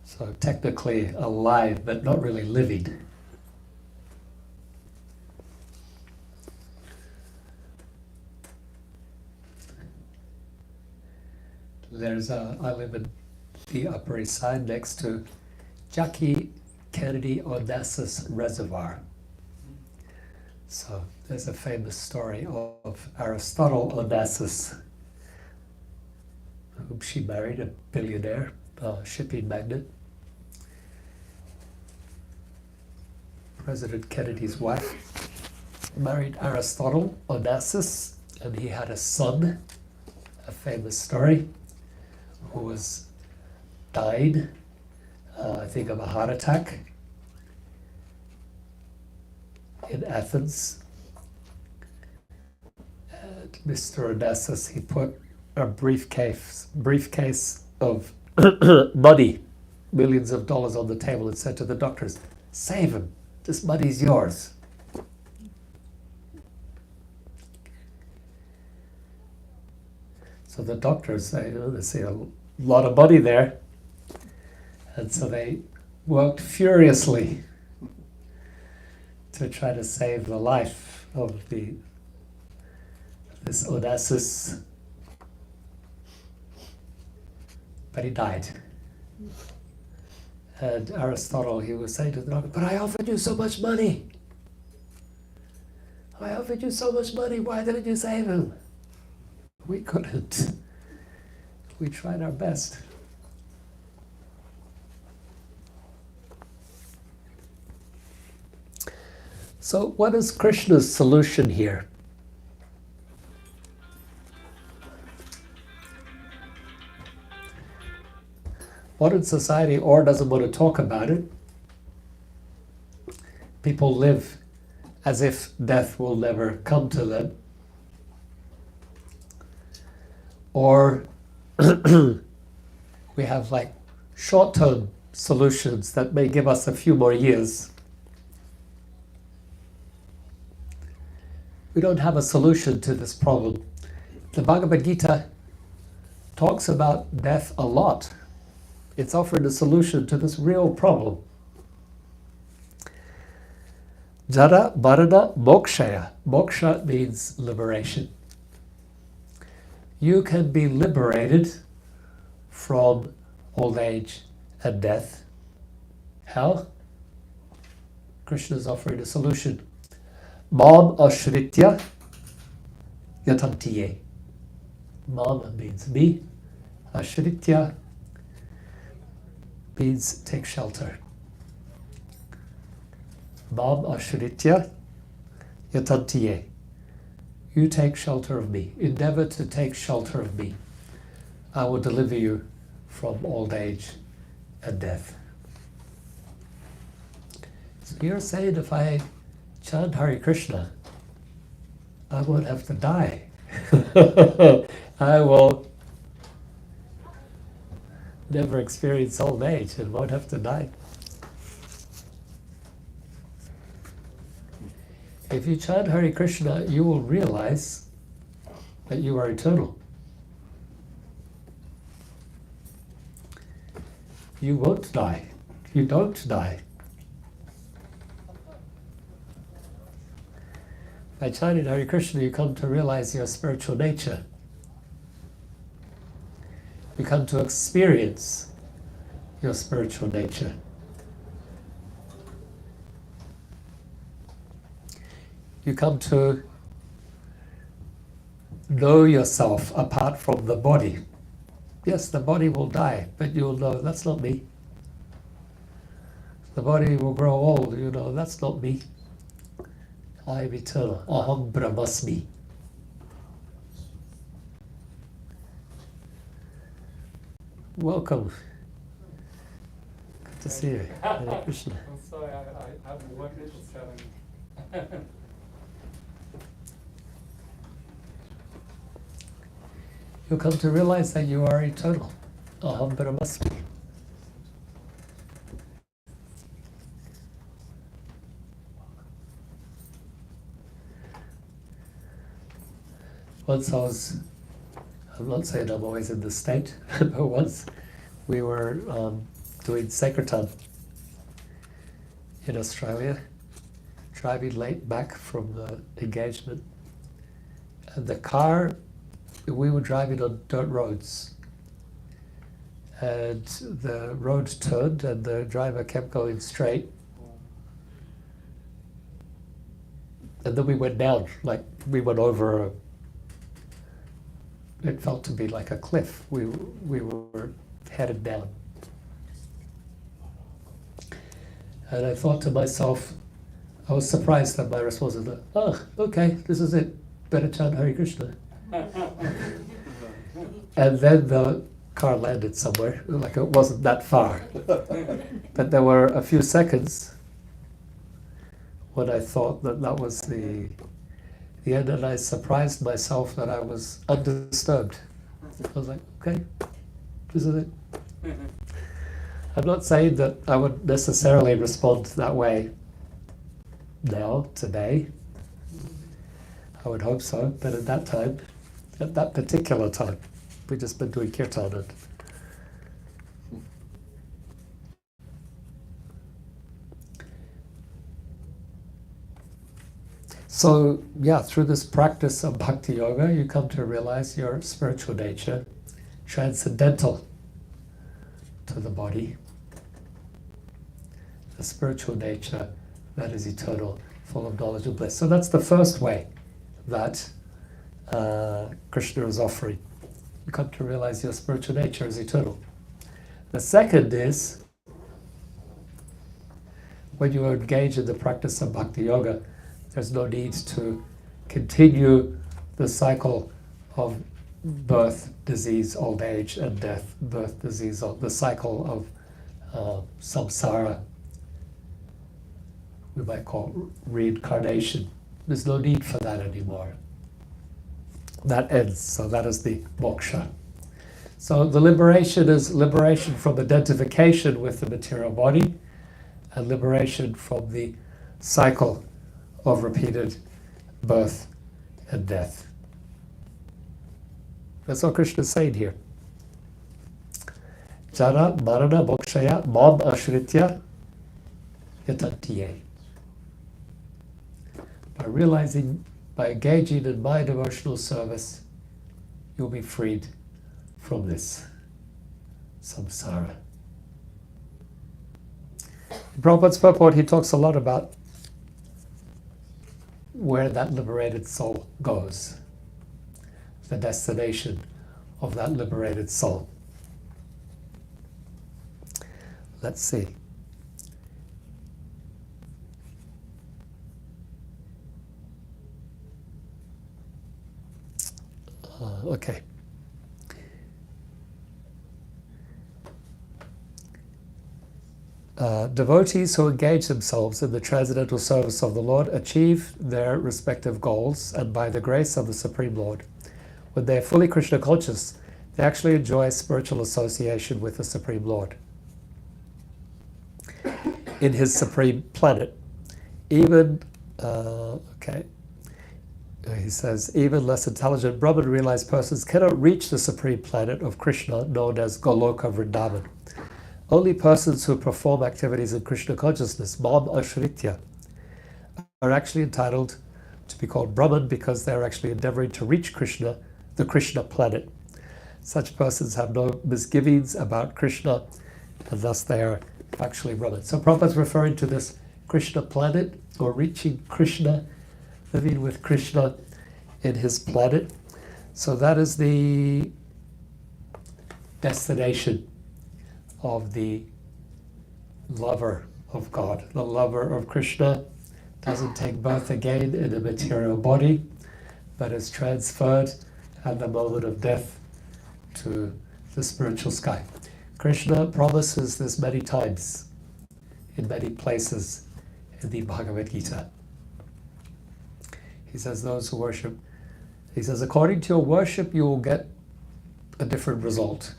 So technically alive, but not really living. I live in the Upper East Side next to Jackie Kennedy Onassis Reservoir. So there's a famous story of Aristotle Onassis, whom she married, a billionaire, shipping magnate. President Kennedy's wife married Aristotle Onassis, and he had a son, a famous story, who was died, I think of a heart attack in Athens. And Mr. Onassis, he put a briefcase of money, millions of dollars on the table, and said to the doctors, save him, this money's yours. So the doctors say, they see a lot of money there. And so they worked furiously to try to save the life of this Onassis. But he died. And Aristotle, he was saying to the doctor, but I offered you so much money. I offered you so much money, why didn't you save him? We couldn't. We tried our best. So what is Krishna's solution here? Modern society or doesn't want to talk about it. People live as if death will never come to them. Or we have like short-term solutions that may give us a few more years. We don't have a solution to this problem. The Bhagavad Gita talks about death a lot. It's offering a solution to this real problem. Jara Marana Mokshaya. Moksha means liberation. You can be liberated from old age and death. How? Krishna is offering a solution. Mam ashritya yatantiye. Mam means me. Ashritya means take shelter. Mam ashritya yatantiye. You take shelter of me. Endeavor to take shelter of me. I will deliver you from old age and death. So you're saying if I chant Hare Krishna, I won't have to die. I will never experience old age and won't have to die. If you chant Hare Krishna, you will realize that you are eternal. You won't die. You don't die. By chanting Hare Krishna, you come to realize your spiritual nature. You come to experience your spiritual nature. You come to know yourself apart from the body. Yes, the body will die, but you'll know that's not me. The body will grow old, you know that's not me. I am eternal. Aham Brahmasmi. Welcome. Good to see you. Hare Krishna. I'm sorry, I have one minute seven. You'll come to realize that you are eternal. Aham Brahmasmi. Once I'm not saying I'm always in this state, but once we were doing Sankirtan in Australia, driving late back from the engagement. And the car, we were driving on dirt roads. And the road turned and the driver kept going straight. And then we went down, like we went over a, it felt to be like a cliff. We were headed down. And I thought to myself, I was surprised that my response was, oh, okay, this is it. Better chant Hare Krishna. And then the car landed somewhere, like it wasn't that far. But there were a few seconds when I thought that that was the end, and I surprised myself that I was undisturbed. I was like, okay, this is it. I'm not saying that I would necessarily respond that way now, today. I would hope so, but at that time, at that particular time, we've just been doing kirtan. And so, yeah, through this practice of bhakti yoga, you come to realize your spiritual nature, transcendental to the body, the spiritual nature that is eternal, full of knowledge and bliss. So that's the first way that Krishna is offering. You come to realize your spiritual nature is eternal. The second is, when you engage in the practice of bhakti yoga, there's no need to continue the cycle of birth, disease, old age, and death. Birth, disease, the cycle of samsara, we might call reincarnation. There's no need for that anymore. That ends, so that is the moksha. So the liberation is liberation from identification with the material body, and liberation from the cycle of repeated birth and death. That's what Krishna is saying here. Jara marana mokshaya mam ashritya yatantiye. by engaging in my devotional service, you'll be freed from this samsara. In Prabhupada's purport, he talks a lot about where that liberated soul goes, the destination of that liberated soul. Let's see. Okay. Devotees who engage themselves in the transcendental service of the Lord achieve their respective goals, and by the grace of the Supreme Lord, when they are fully Krishna conscious, they actually enjoy spiritual association with the Supreme Lord in his supreme planet. Even, he says, even less intelligent Brahman realized persons cannot reach the supreme planet of Krishna known as Goloka Vrindavan. Only persons who perform activities in Krishna consciousness, Mam Ashritya, are actually entitled to be called Brahman because they are actually endeavoring to reach Krishna, the Krishna planet. Such persons have no misgivings about Krishna, and thus they are actually Brahman. So Prabhupada is referring to this Krishna planet, or reaching Krishna, living with Krishna in his planet. So that is the destination of the lover of God. The lover of Krishna doesn't take birth again in a material body, but is transferred at the moment of death to the spiritual sky. Krishna promises this many times in many places in the Bhagavad Gita. He says, those who worship, he says, according to your worship, you will get a different result.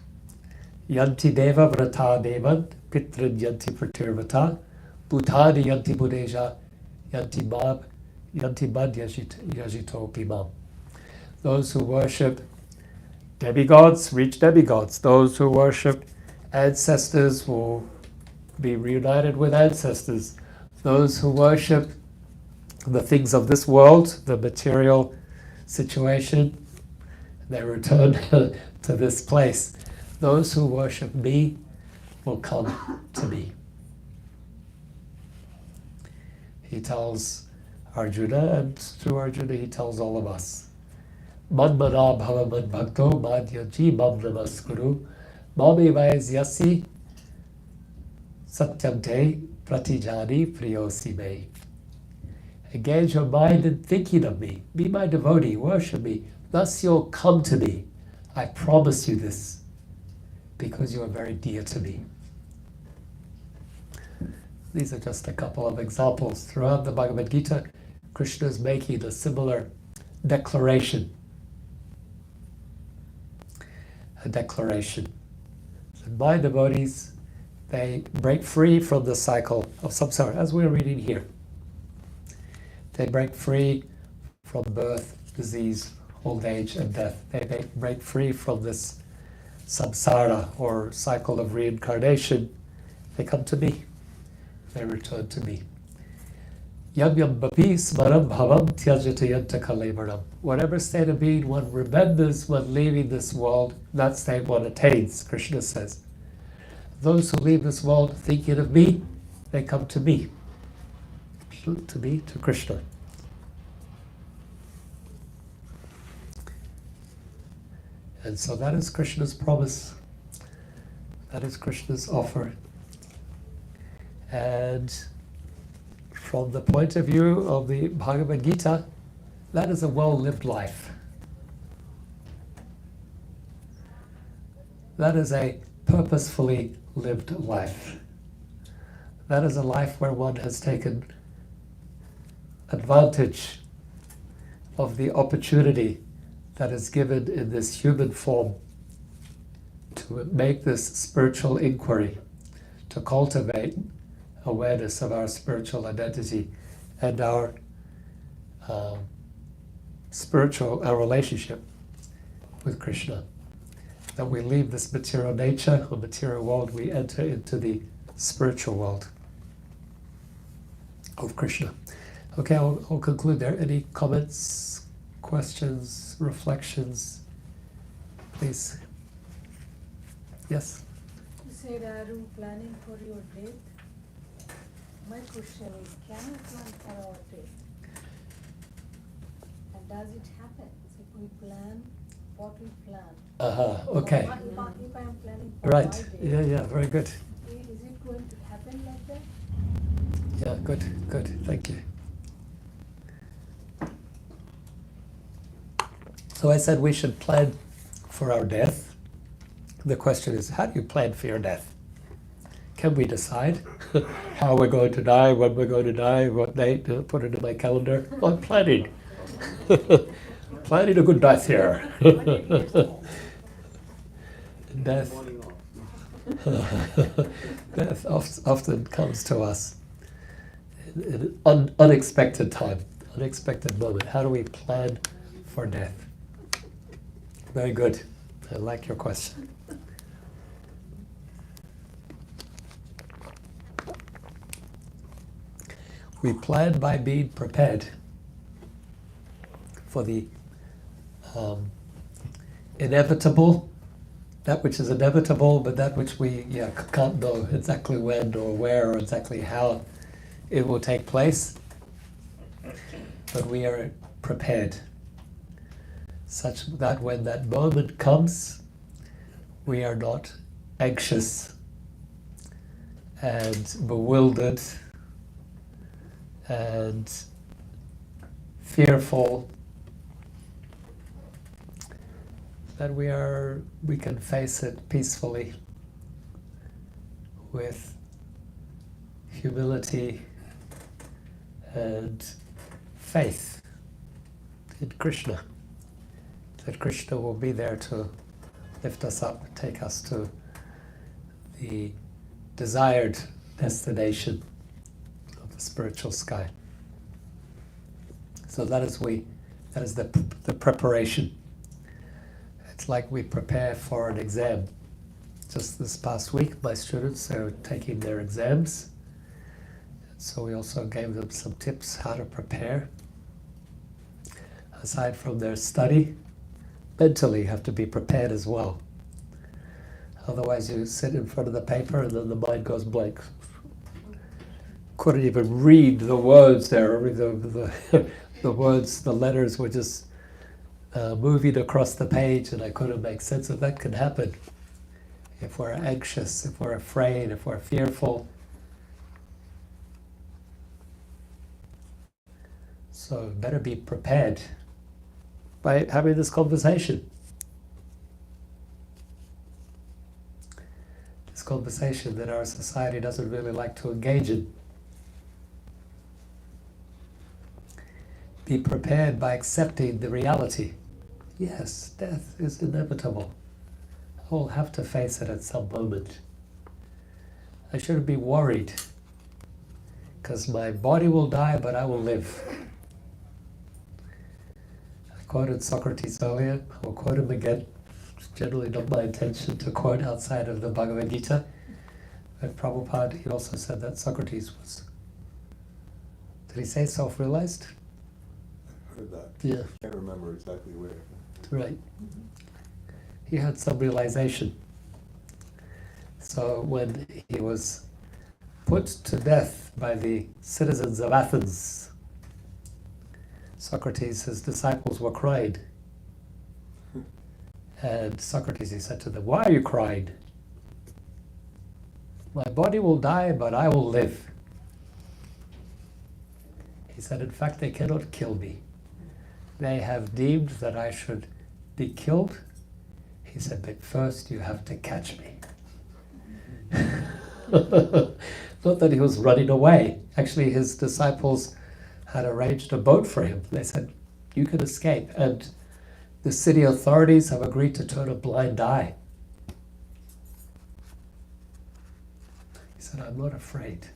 Yanti deva vrata devan, pitrin yanti pratirvata, bhutani yanti buddheja, yanti mab, yanti mad yajito pimam. Those who worship demigods reach demigods. Those who worship ancestors will be reunited with ancestors. Those who worship the things of this world, the material situation, they return to this place. Those who worship me will come to me. He tells Arjuna, and through Arjuna he tells all of us. Manmana bhava manbhakto madhyaji mam namaskuru mami vayasyasi satyam te pratijani priyosi me. Engage your mind in thinking of me. Be my devotee, worship me. Thus you'll come to me. I promise you this, because you are very dear to me. These are just a couple of examples. Throughout the Bhagavad Gita, Krishna is making a similar declaration. A declaration. And my devotees, they break free from the cycle of samsara, as we're reading here. They break free from birth, disease, old age, and death. They break free from this samsara, or cycle of reincarnation. They come to me. They return to me. Yam yam bapi smaram bhavam tyajata yanta kalevaram. Whatever state of being one remembers when leaving this world, that state one attains, Krishna says. Those who leave this world thinking of me, they come to me. To me, to Krishna. And so that is Krishna's promise. That is Krishna's offer. And from the point of view of the Bhagavad Gita, that is a well-lived life. That is a purposefully lived life. That is a life where one has taken advantage of the opportunity that is given in this human form to make this spiritual inquiry, to cultivate awareness of our spiritual identity and our our relationship with Krishna. That we leave this material nature or material world, we enter into the spiritual world of Krishna. Okay, I'll conclude there. Any comments, questions, reflections? Please. Yes? You said, are you planning for your death? My question is, can we plan for our death? And does it happen? If we plan what we plan. Okay. If I am planning for Right. my death, Yeah, very good. is it going to happen like that? Yeah, good. Thank you. So I said we should plan for our death. The question is, how do you plan for your death? Can we decide how we're going to die, when we're going to die, what date, put it in my calendar? I'm planning. Planning a good death here. Death often comes to us in an unexpected time, unexpected moment. How do we plan for death? Very good. I like your question. We plan by being prepared for the inevitable, that which is inevitable, but that which we can't know exactly when or where or exactly how it will take place. But we are prepared, such that when that moment comes, we are not anxious and bewildered and fearful, that we can face it peacefully with humility and faith in Krishna, that Krishna will be there to lift us up, take us to the desired destination of the spiritual sky. So that is the preparation. It's like we prepare for an exam. Just this past week, my students are taking their exams. So we also gave them some tips how to prepare. Aside from their study, mentally you have to be prepared as well. Otherwise you sit in front of the paper and then the mind goes blank. Couldn't even read the words there. The words, the letters were just moving across the page and I couldn't make sense of that. Can happen if we're anxious, if we're afraid, if we're fearful. So better be prepared by having this conversation. This conversation that our society doesn't really like to engage in. Be prepared by accepting the reality. Yes, death is inevitable. I will have to face it at some moment. I shouldn't be worried, because my body will die, but I will live. I quoted Socrates earlier. I will quote him again. It's generally not my intention to quote outside of the Bhagavad Gita. But Prabhupada, he also said that Socrates was, did he say self-realized? Heard that. Yeah. I can't remember exactly where. Right. He had some realization. So when he was put to death by the citizens of Athens, Socrates, his disciples were crying. And Socrates, he said to them, "Why are you crying? My body will die, but I will live." He said, "In fact, they cannot kill me. They have deemed that I should be killed." He said, "But first you have to catch me." Not that he was running away. Actually, his disciples had arranged a boat for him. They said, "You can escape." And the city authorities have agreed to turn a blind eye. He said, "I'm not afraid."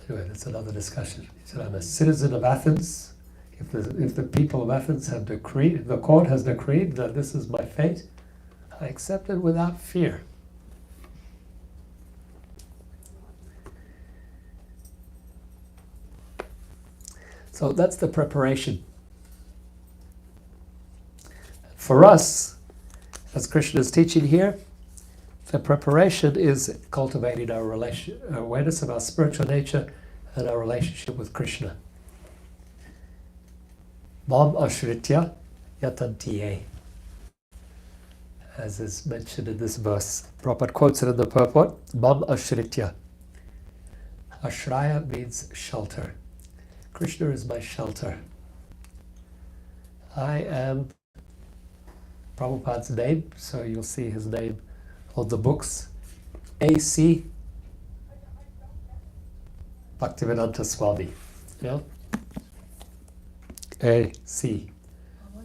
Anyway, that's another discussion. He said, "I'm a citizen of Athens. If the people of Athens have decreed, the court has decreed that this is my fate, I accept it without fear." So that's the preparation. For us, as Krishna is teaching here, the preparation is cultivating our awareness of our spiritual nature and our relationship with Krishna. Mam ashritya yatantiye, as is mentioned in this verse. Prabhupada quotes it in the purport. Mam ashritya. Ashraya means shelter. Krishna is my shelter. I am Prabhupada's name, so you'll see his name on the books. A.C. Bhaktivedanta Swami. Yeah? A.C.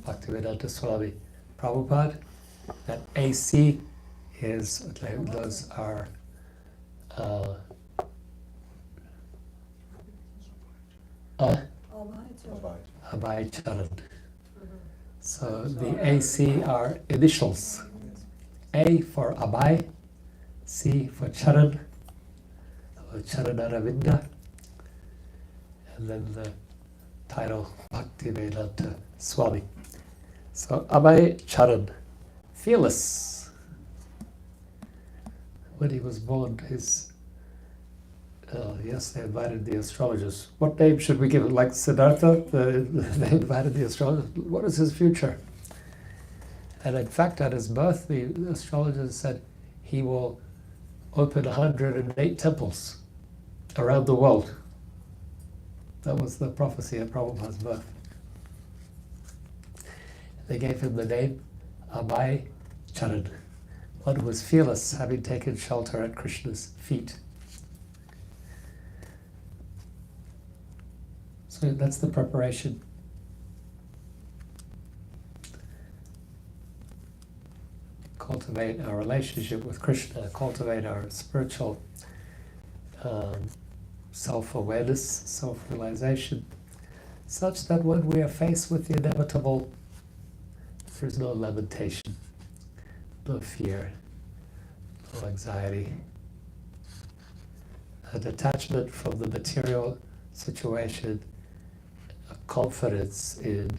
Bhaktivedanta Swami. Prabhupada. And A.C. is, those are Abhay Charan. So the AC are initials. A for Abhay, C for Charan, or Charanaravinda, and then the title Bhaktivedanta Swami. So Abhay Charan, fearless. When he was born, yes, they invited the astrologers. What name should we give him? Like Siddhartha? They invited the astrologers. What is his future? And in fact, at his birth, the astrologers said he will open 108 temples around the world. That was the prophecy at Prabhupada's birth. They gave him the name Abhay Charan, one who was fearless, having taken shelter at Krishna's feet. So that's the preparation. Cultivate our relationship with Krishna, cultivate our spiritual self-awareness, self-realization, such that when we are faced with the inevitable, there's no lamentation, no fear, no anxiety, a detachment from the material situation, a confidence in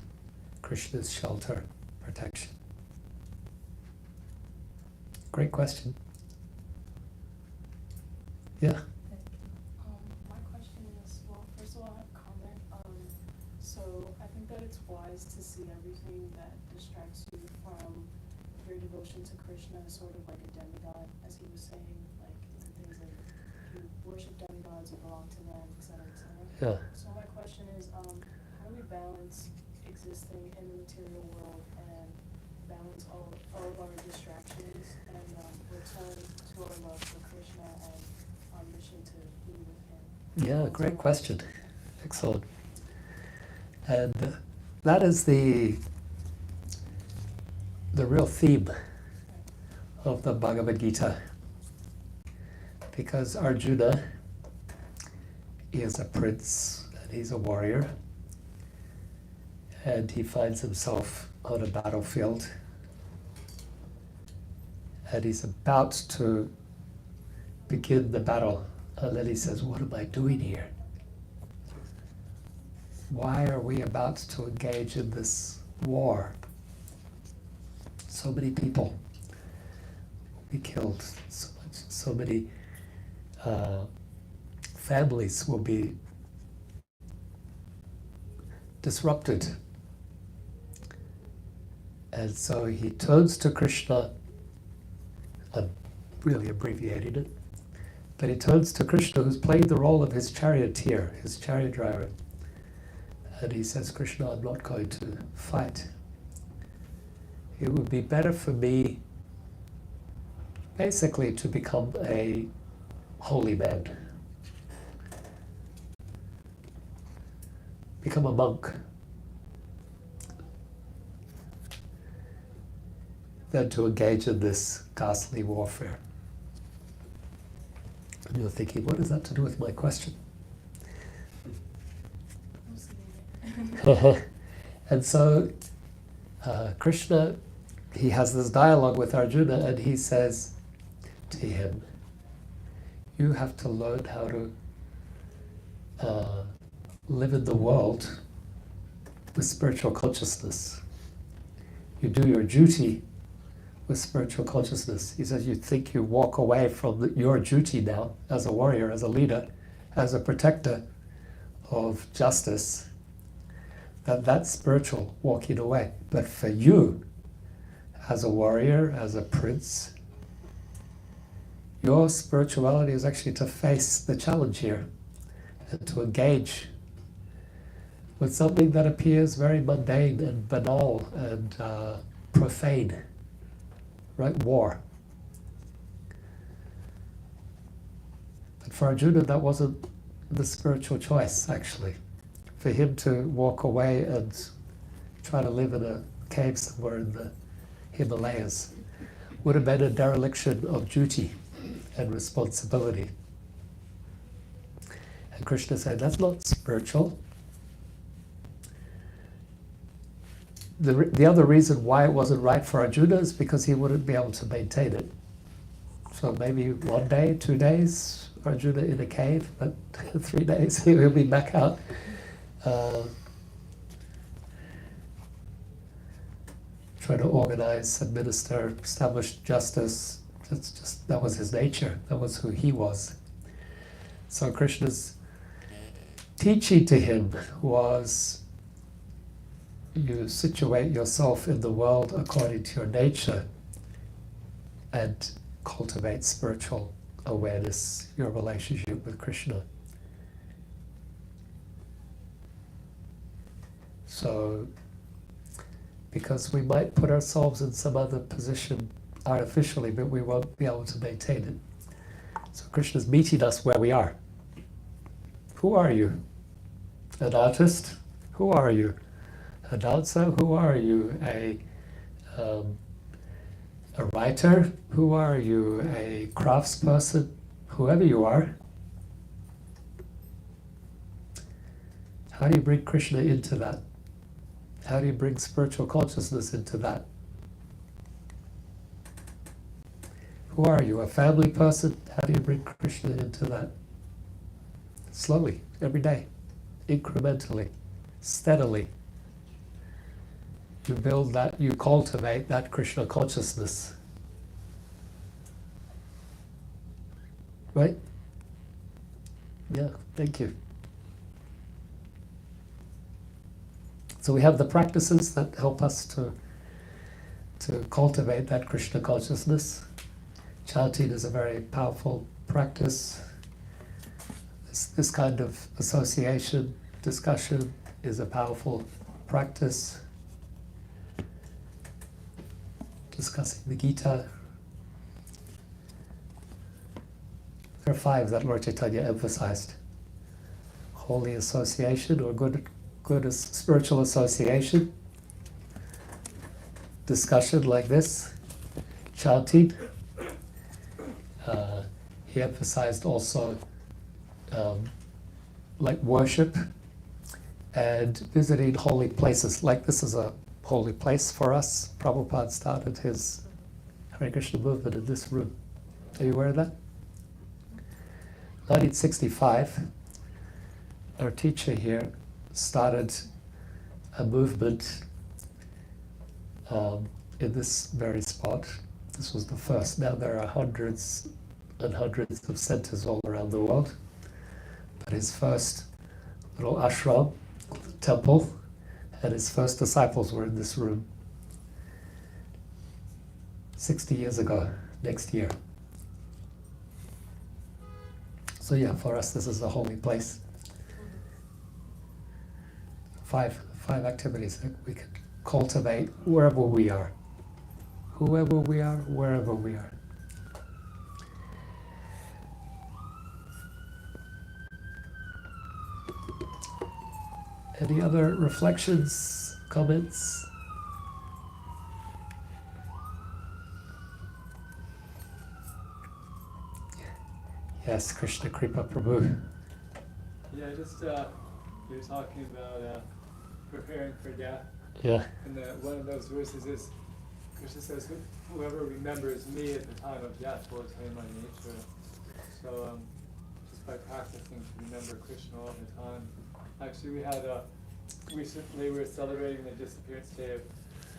Krishna's shelter, protection. Great question. Yeah. My question is, well, first of all, I have a comment. So I think that it's wise to see everything that distracts you from your devotion to Krishna as sort of like a demigod, as he was saying, like the things that you worship demigods, you belong to them, etc., etc. Yeah. So my question is, how do we balance existing in the material world and balance all of our distractions and return to our love for Krishna and our mission to be with him? Yeah, great question. Excellent. And that is the real theme of the Bhagavad Gita. Because Arjuna is a prince and he's a warrior, and he finds himself on a battlefield, and he's about to begin the battle, and then he says, what am I doing here? Why are we about to engage in this war? So many people will be killed, so many families will be disrupted. And so he turns to Krishna. I'm really abbreviating it, but he turns to Krishna, who's playing the role of his charioteer, his chariot driver. And he says, Krishna, I'm not going to fight. It would be better for me basically to become a holy man, become a monk, than to engage in this ghastly warfare. And you're thinking, what has that to do with my question? And so Krishna, he has this dialogue with Arjuna, and he says to him, you have to learn how to live in the world with spiritual consciousness. You do your duty with spiritual consciousness. He says you think you walk away from your duty now as a warrior, as a leader, as a protector of justice, that's spiritual walking away. But for you, as a warrior, as a prince, your spirituality is actually to face the challenge here and to engage with something that appears very mundane and banal and profane, right? War. But for Arjuna, that wasn't the spiritual choice, actually. For him to walk away and try to live in a cave somewhere in the Himalayas would have been a dereliction of duty and responsibility. And Krishna said, that's not spiritual. The other reason why it wasn't right for Arjuna is because he wouldn't be able to maintain it. So maybe 1 day, 2 days, Arjuna in a cave, but 3 days he'll be back out. Trying to organize, administer, establish justice. That was his nature. That was who he was. So Krishna's teaching to him was, you situate yourself in the world according to your nature and cultivate spiritual awareness, your relationship with Krishna. So, because we might put ourselves in some other position artificially, but we won't be able to maintain it. So Krishna's meeting us where we are. Who are you? An artist? Who are you? A dancer? Who are you? A writer? Who are you? A craftsperson? Whoever you are. How do you bring Krishna into that? How do you bring spiritual consciousness into that? Who are you? A family person? How do you bring Krishna into that? Slowly, every day, incrementally, steadily. You build that, you cultivate that Krishna consciousness. Right? Yeah, thank you. So we have the practices that help us to cultivate that Krishna consciousness. Chanting is a very powerful practice. This kind of association, discussion is a powerful practice. Discussing the Gita. There are 5 that Lord Chaitanya emphasized. Holy association, or good spiritual association. Discussion like this. Chanting. He emphasized also like worship and visiting holy places. Like this is a holy place for us. Prabhupada started his Hare Krishna movement in this room. Are you aware of that? 1965, our teacher here started a movement in this very spot. This was the first. Now there are hundreds and hundreds of centers all around the world. But his first little ashram, temple, and his first disciples were in this room 60 years ago, next year. So yeah, for us this is a holy place. 5 activities that we could cultivate wherever we are. Whoever we are, wherever we are. Any other reflections, comments? Yes, Krishna Kripa Prabhu. Yeah, just you're talking about preparing for death. Yeah. And one of those verses is, Krishna says, whoever remembers me at the time of death will attain my nature. So just by practicing to remember Krishna all the time, Actually, we had recently we were celebrating the disappearance day of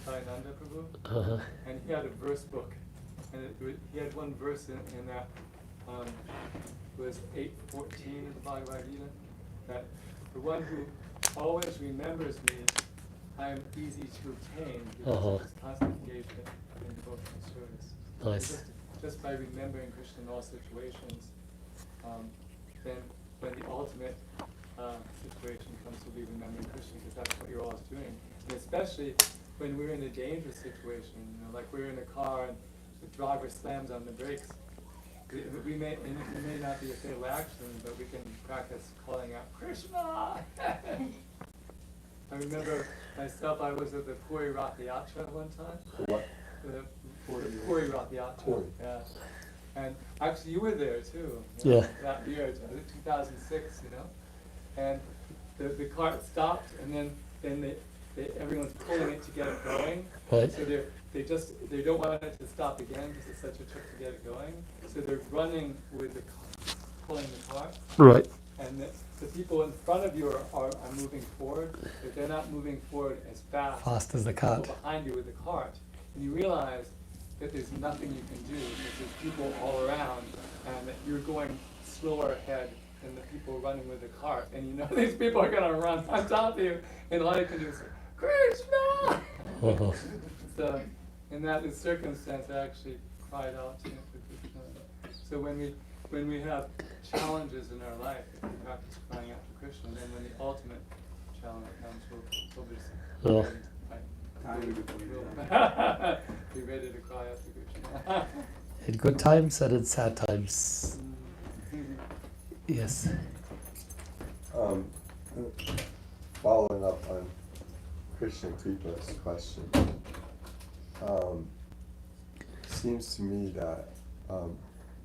Nanda Prabhu, Uh-huh. and he had a verse book, and he had one verse in that was 8:14 of the Bhagavad Gita, that the one who always remembers me, I am easy to obtain because Uh-huh. of his constant engagement in devotional service. Nice. Just by remembering Krishna in all situations, then when the ultimate situation comes to be remembering Krishna, because that's what you're always doing. And especially when we're in a dangerous situation, like we're in a car and the driver slams on the brakes. We may not be a fatal accident, but we can practice calling out Krishna. I remember myself, I was at the Puri Rath Yatra one time. What? The Puri Rath Yatra. Puri. Yeah. And actually you were there too. Yeah. That year, 2006, And the cart stopped, and then everyone's pulling it to get it going. Right. So they don't want it to stop again because it's such a trip to get it going. So they're running with the car, pulling the cart. Right. And the people in front of you are moving forward, but they're not moving forward as fast As the cart. people behind you with the cart. And you realize that there's nothing you can do because there's people all around, and that you're going slower ahead than the people running with the cart. And these people are going to run on top of you, and all you can do is say, Krishna! Uh-huh. So in that circumstance, I actually cried out to Krishna. So when we have challenges in our life, if we practice crying out to Krishna, then when the ultimate challenge comes, we'll Oh. just be ready to cry out to Krishna. In good times and in sad times. Yes. Following up on Krishna Kripa's question, seems to me that,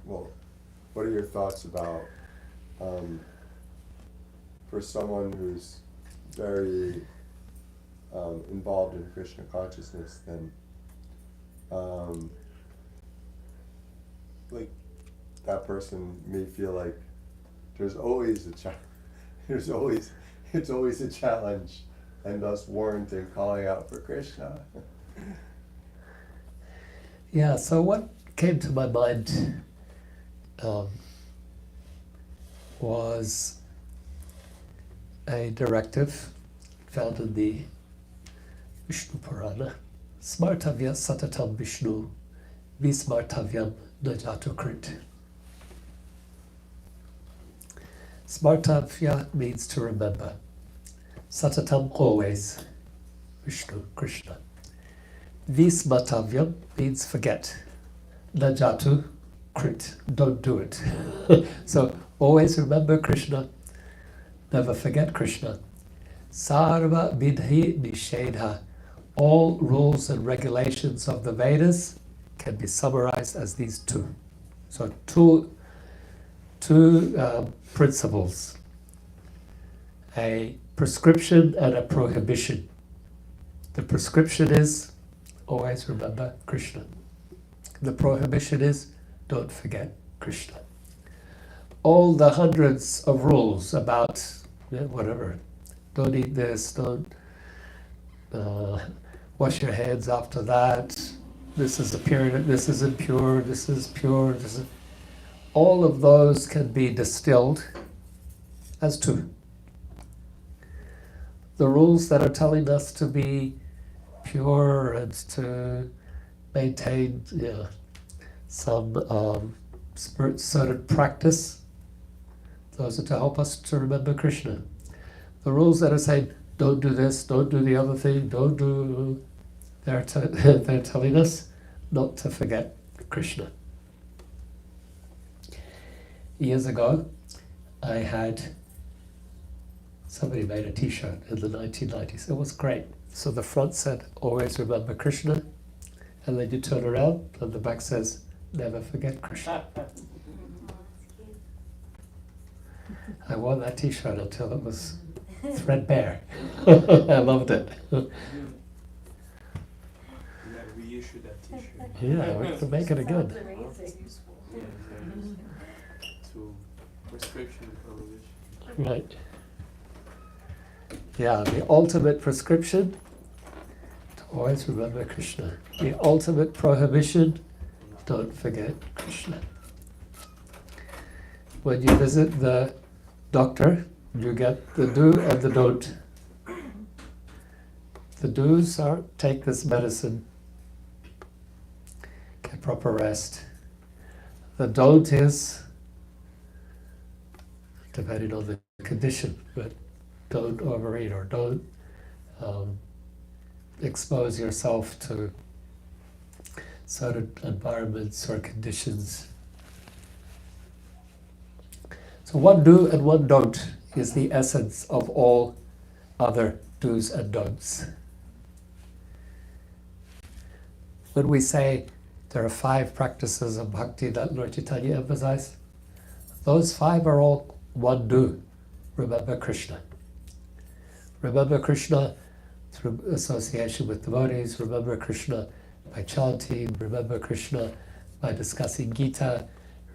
what are your thoughts about, for someone who's very involved in Krishna consciousness, then like that person may feel like it's always a challenge, and thus warranting calling out for Krishna. Yeah, so what came to my mind was a directive found in the Vishnu Purana. Smartavya satatam Vishnu vismartavyam najatu krit. Smartavya means to remember. Satatam, always. Vishnu, Krishna. Vismartavyam means forget. Najatu, krit, don't do it. So always remember Krishna, never forget Krishna. Sarva vidhi nishedha. All rules and regulations of the Vedas can be summarized as these two. So two principles, a prescription and a prohibition. The prescription is always remember Krishna. The prohibition is don't forget Krishna. All the hundreds of rules about whatever, don't eat this, don't wash your hands after that, this is impure, this is impure, this is pure, this is... all of those can be distilled as two. The rules that are telling us to be pure and to maintain some certain practice, those are to help us to remember Krishna. The rules that are saying, don't do this, don't do the other thing, don't do... they're telling us not to forget Krishna. Years ago, I had somebody made a t-shirt in the 1990s. It was great. So the front said, always remember Krishna, and then you turn around and the back says, never forget Krishna. I wore that t-shirt until it was threadbare. I loved it. You gotta reissue that t-shirt. Yeah, we can make it again. Yeah, to prescription and prohibition. Right. Yeah, the ultimate prescription, to always remember Krishna. The ultimate prohibition, don't forget Krishna. When you visit the doctor, you get the do and the don't. The do's are take this medicine, get proper rest. The don't is, depending on the condition, but don't overeat or don't expose yourself to certain environments or conditions. So one do and one don't is the essence of all other do's and don'ts. When we say there are 5 practices of bhakti that Lord Chaitanya emphasized, those 5 are all one do. Remember Krishna. Remember Krishna through association with devotees, remember Krishna by chanting, remember Krishna by discussing Gita,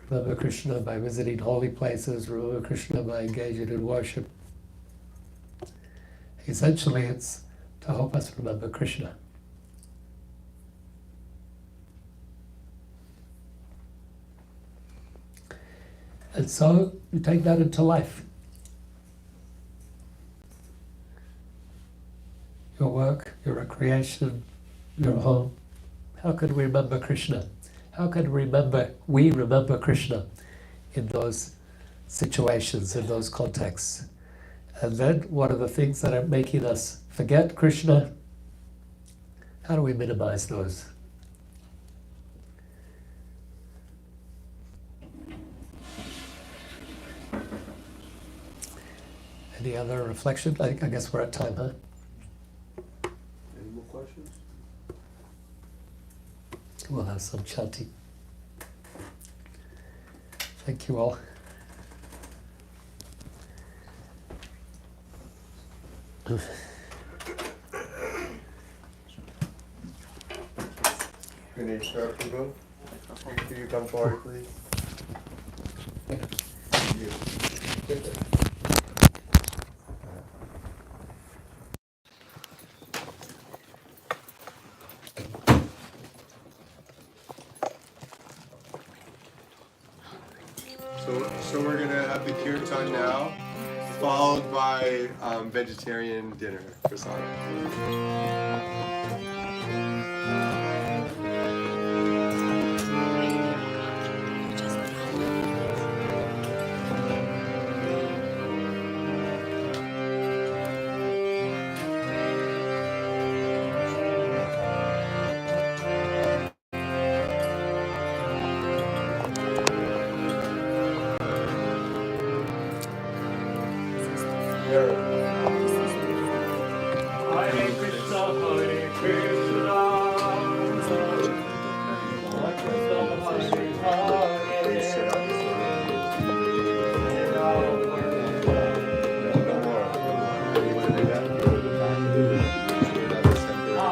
remember Krishna by visiting holy places, remember Krishna by engaging in worship. Essentially, it's to help us remember Krishna. And so you take that into life. Your work, your recreation, your home. How can we remember Krishna? How can we remember Krishna in those situations, in those contexts? And then what are the things that are making us forget Krishna? How do we minimize those? Any other reflection? I guess we're at time, huh? Any more questions? We'll have some chanting. Thank you all. Ganesh, Prabhu, can you come forward, please? Thank you. So we're gonna have the kirtan now, followed by vegetarian dinner for Sana.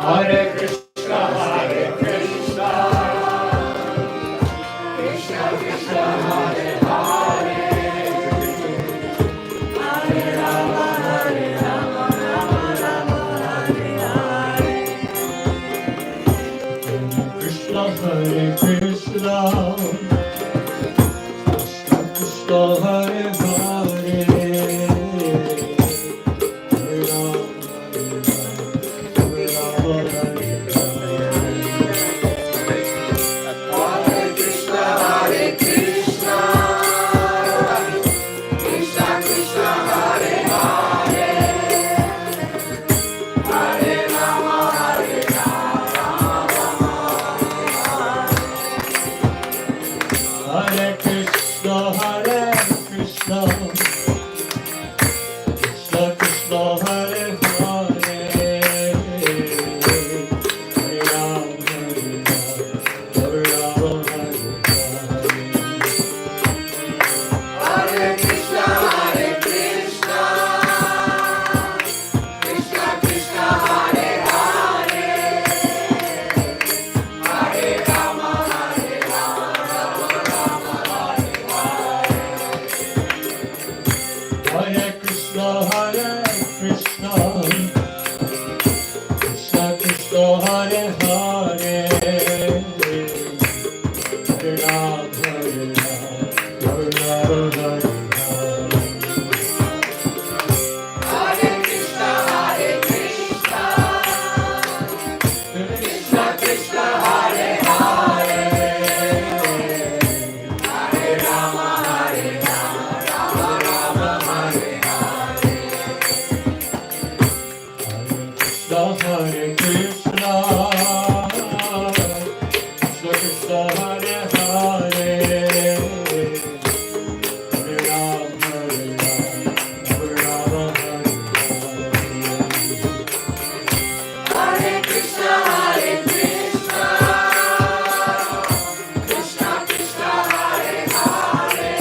Hare Krishna, Hare Krishna, Hare Krishna, Hare Krishna, Krishna Krishna, Hare Hare, Hare Rama, Hare Rama, Rama Rama, Hare Hare. Krishna, Hare Krishna, Krishna Krishna, Hare Hare, Hare Rama, Hare Rama, Rama Rama, Hare Hare Hare, Hare Ram, Hare Ram, Ram Ram, Hare Hare. Hare Krishna, Krishna Krishna, Hare Hare, Hare Rama, Hare Rama, Rama Rama, Hare Hare. Hare Krishna, Krishna Krishna, Hare Hare, Hare Ram, Hare Ram, Rama Rama, Hare Hare. Hare Krishna, Krishna Krishna, Hare Hare,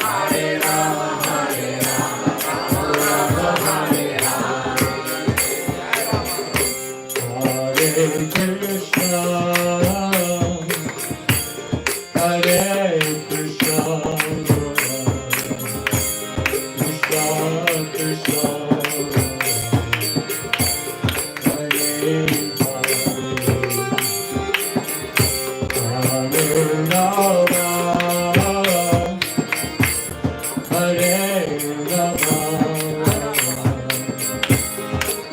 Hare Rama, Hare Rama, Rama Rama, Hare Hare. Hare Krishna, Hare Krishna, Krishna Krishna, Hare Hare, Hare Rama, Hare Rama,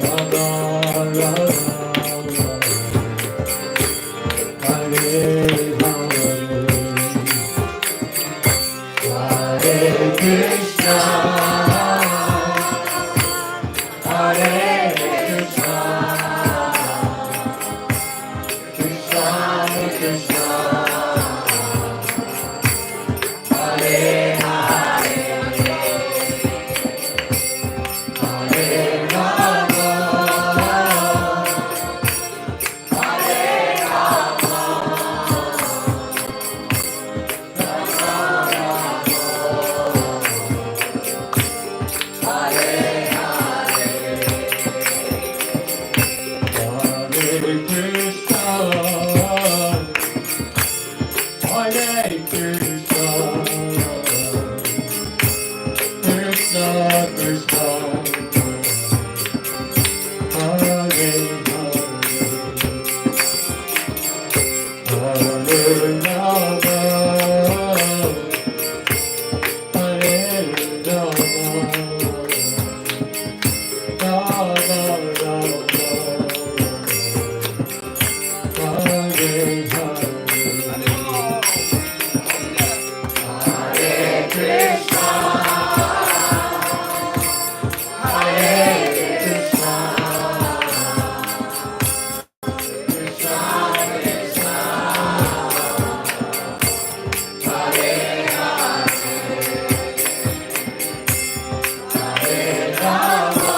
Rama Rama, Hare Hare, Hare Krishna, Hare Krishna, Krishna Krishna, Hare Hare, Hare Rama, Hare Rama, Hare Krishna, Hare Krishna, Krishna Krishna, Hare Hare, Hare Rama, Hare Rama, Rama Rama, Hare Hare. Hare Krishna, Hare Krishna, Krishna Krishna, Hare Hare, Hare Rama,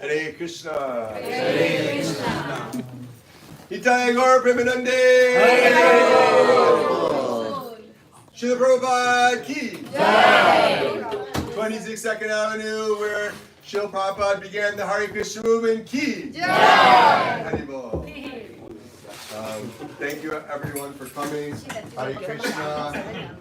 Hare Krishna. Hare Krishna. Nitai Gaur Premanande. Srila Prabhupada ki. 26nd Avenue, where Srila Prabhupada began the Hare Krishna movement ki. Haribol. Thank you everyone for coming. Hare Krishna.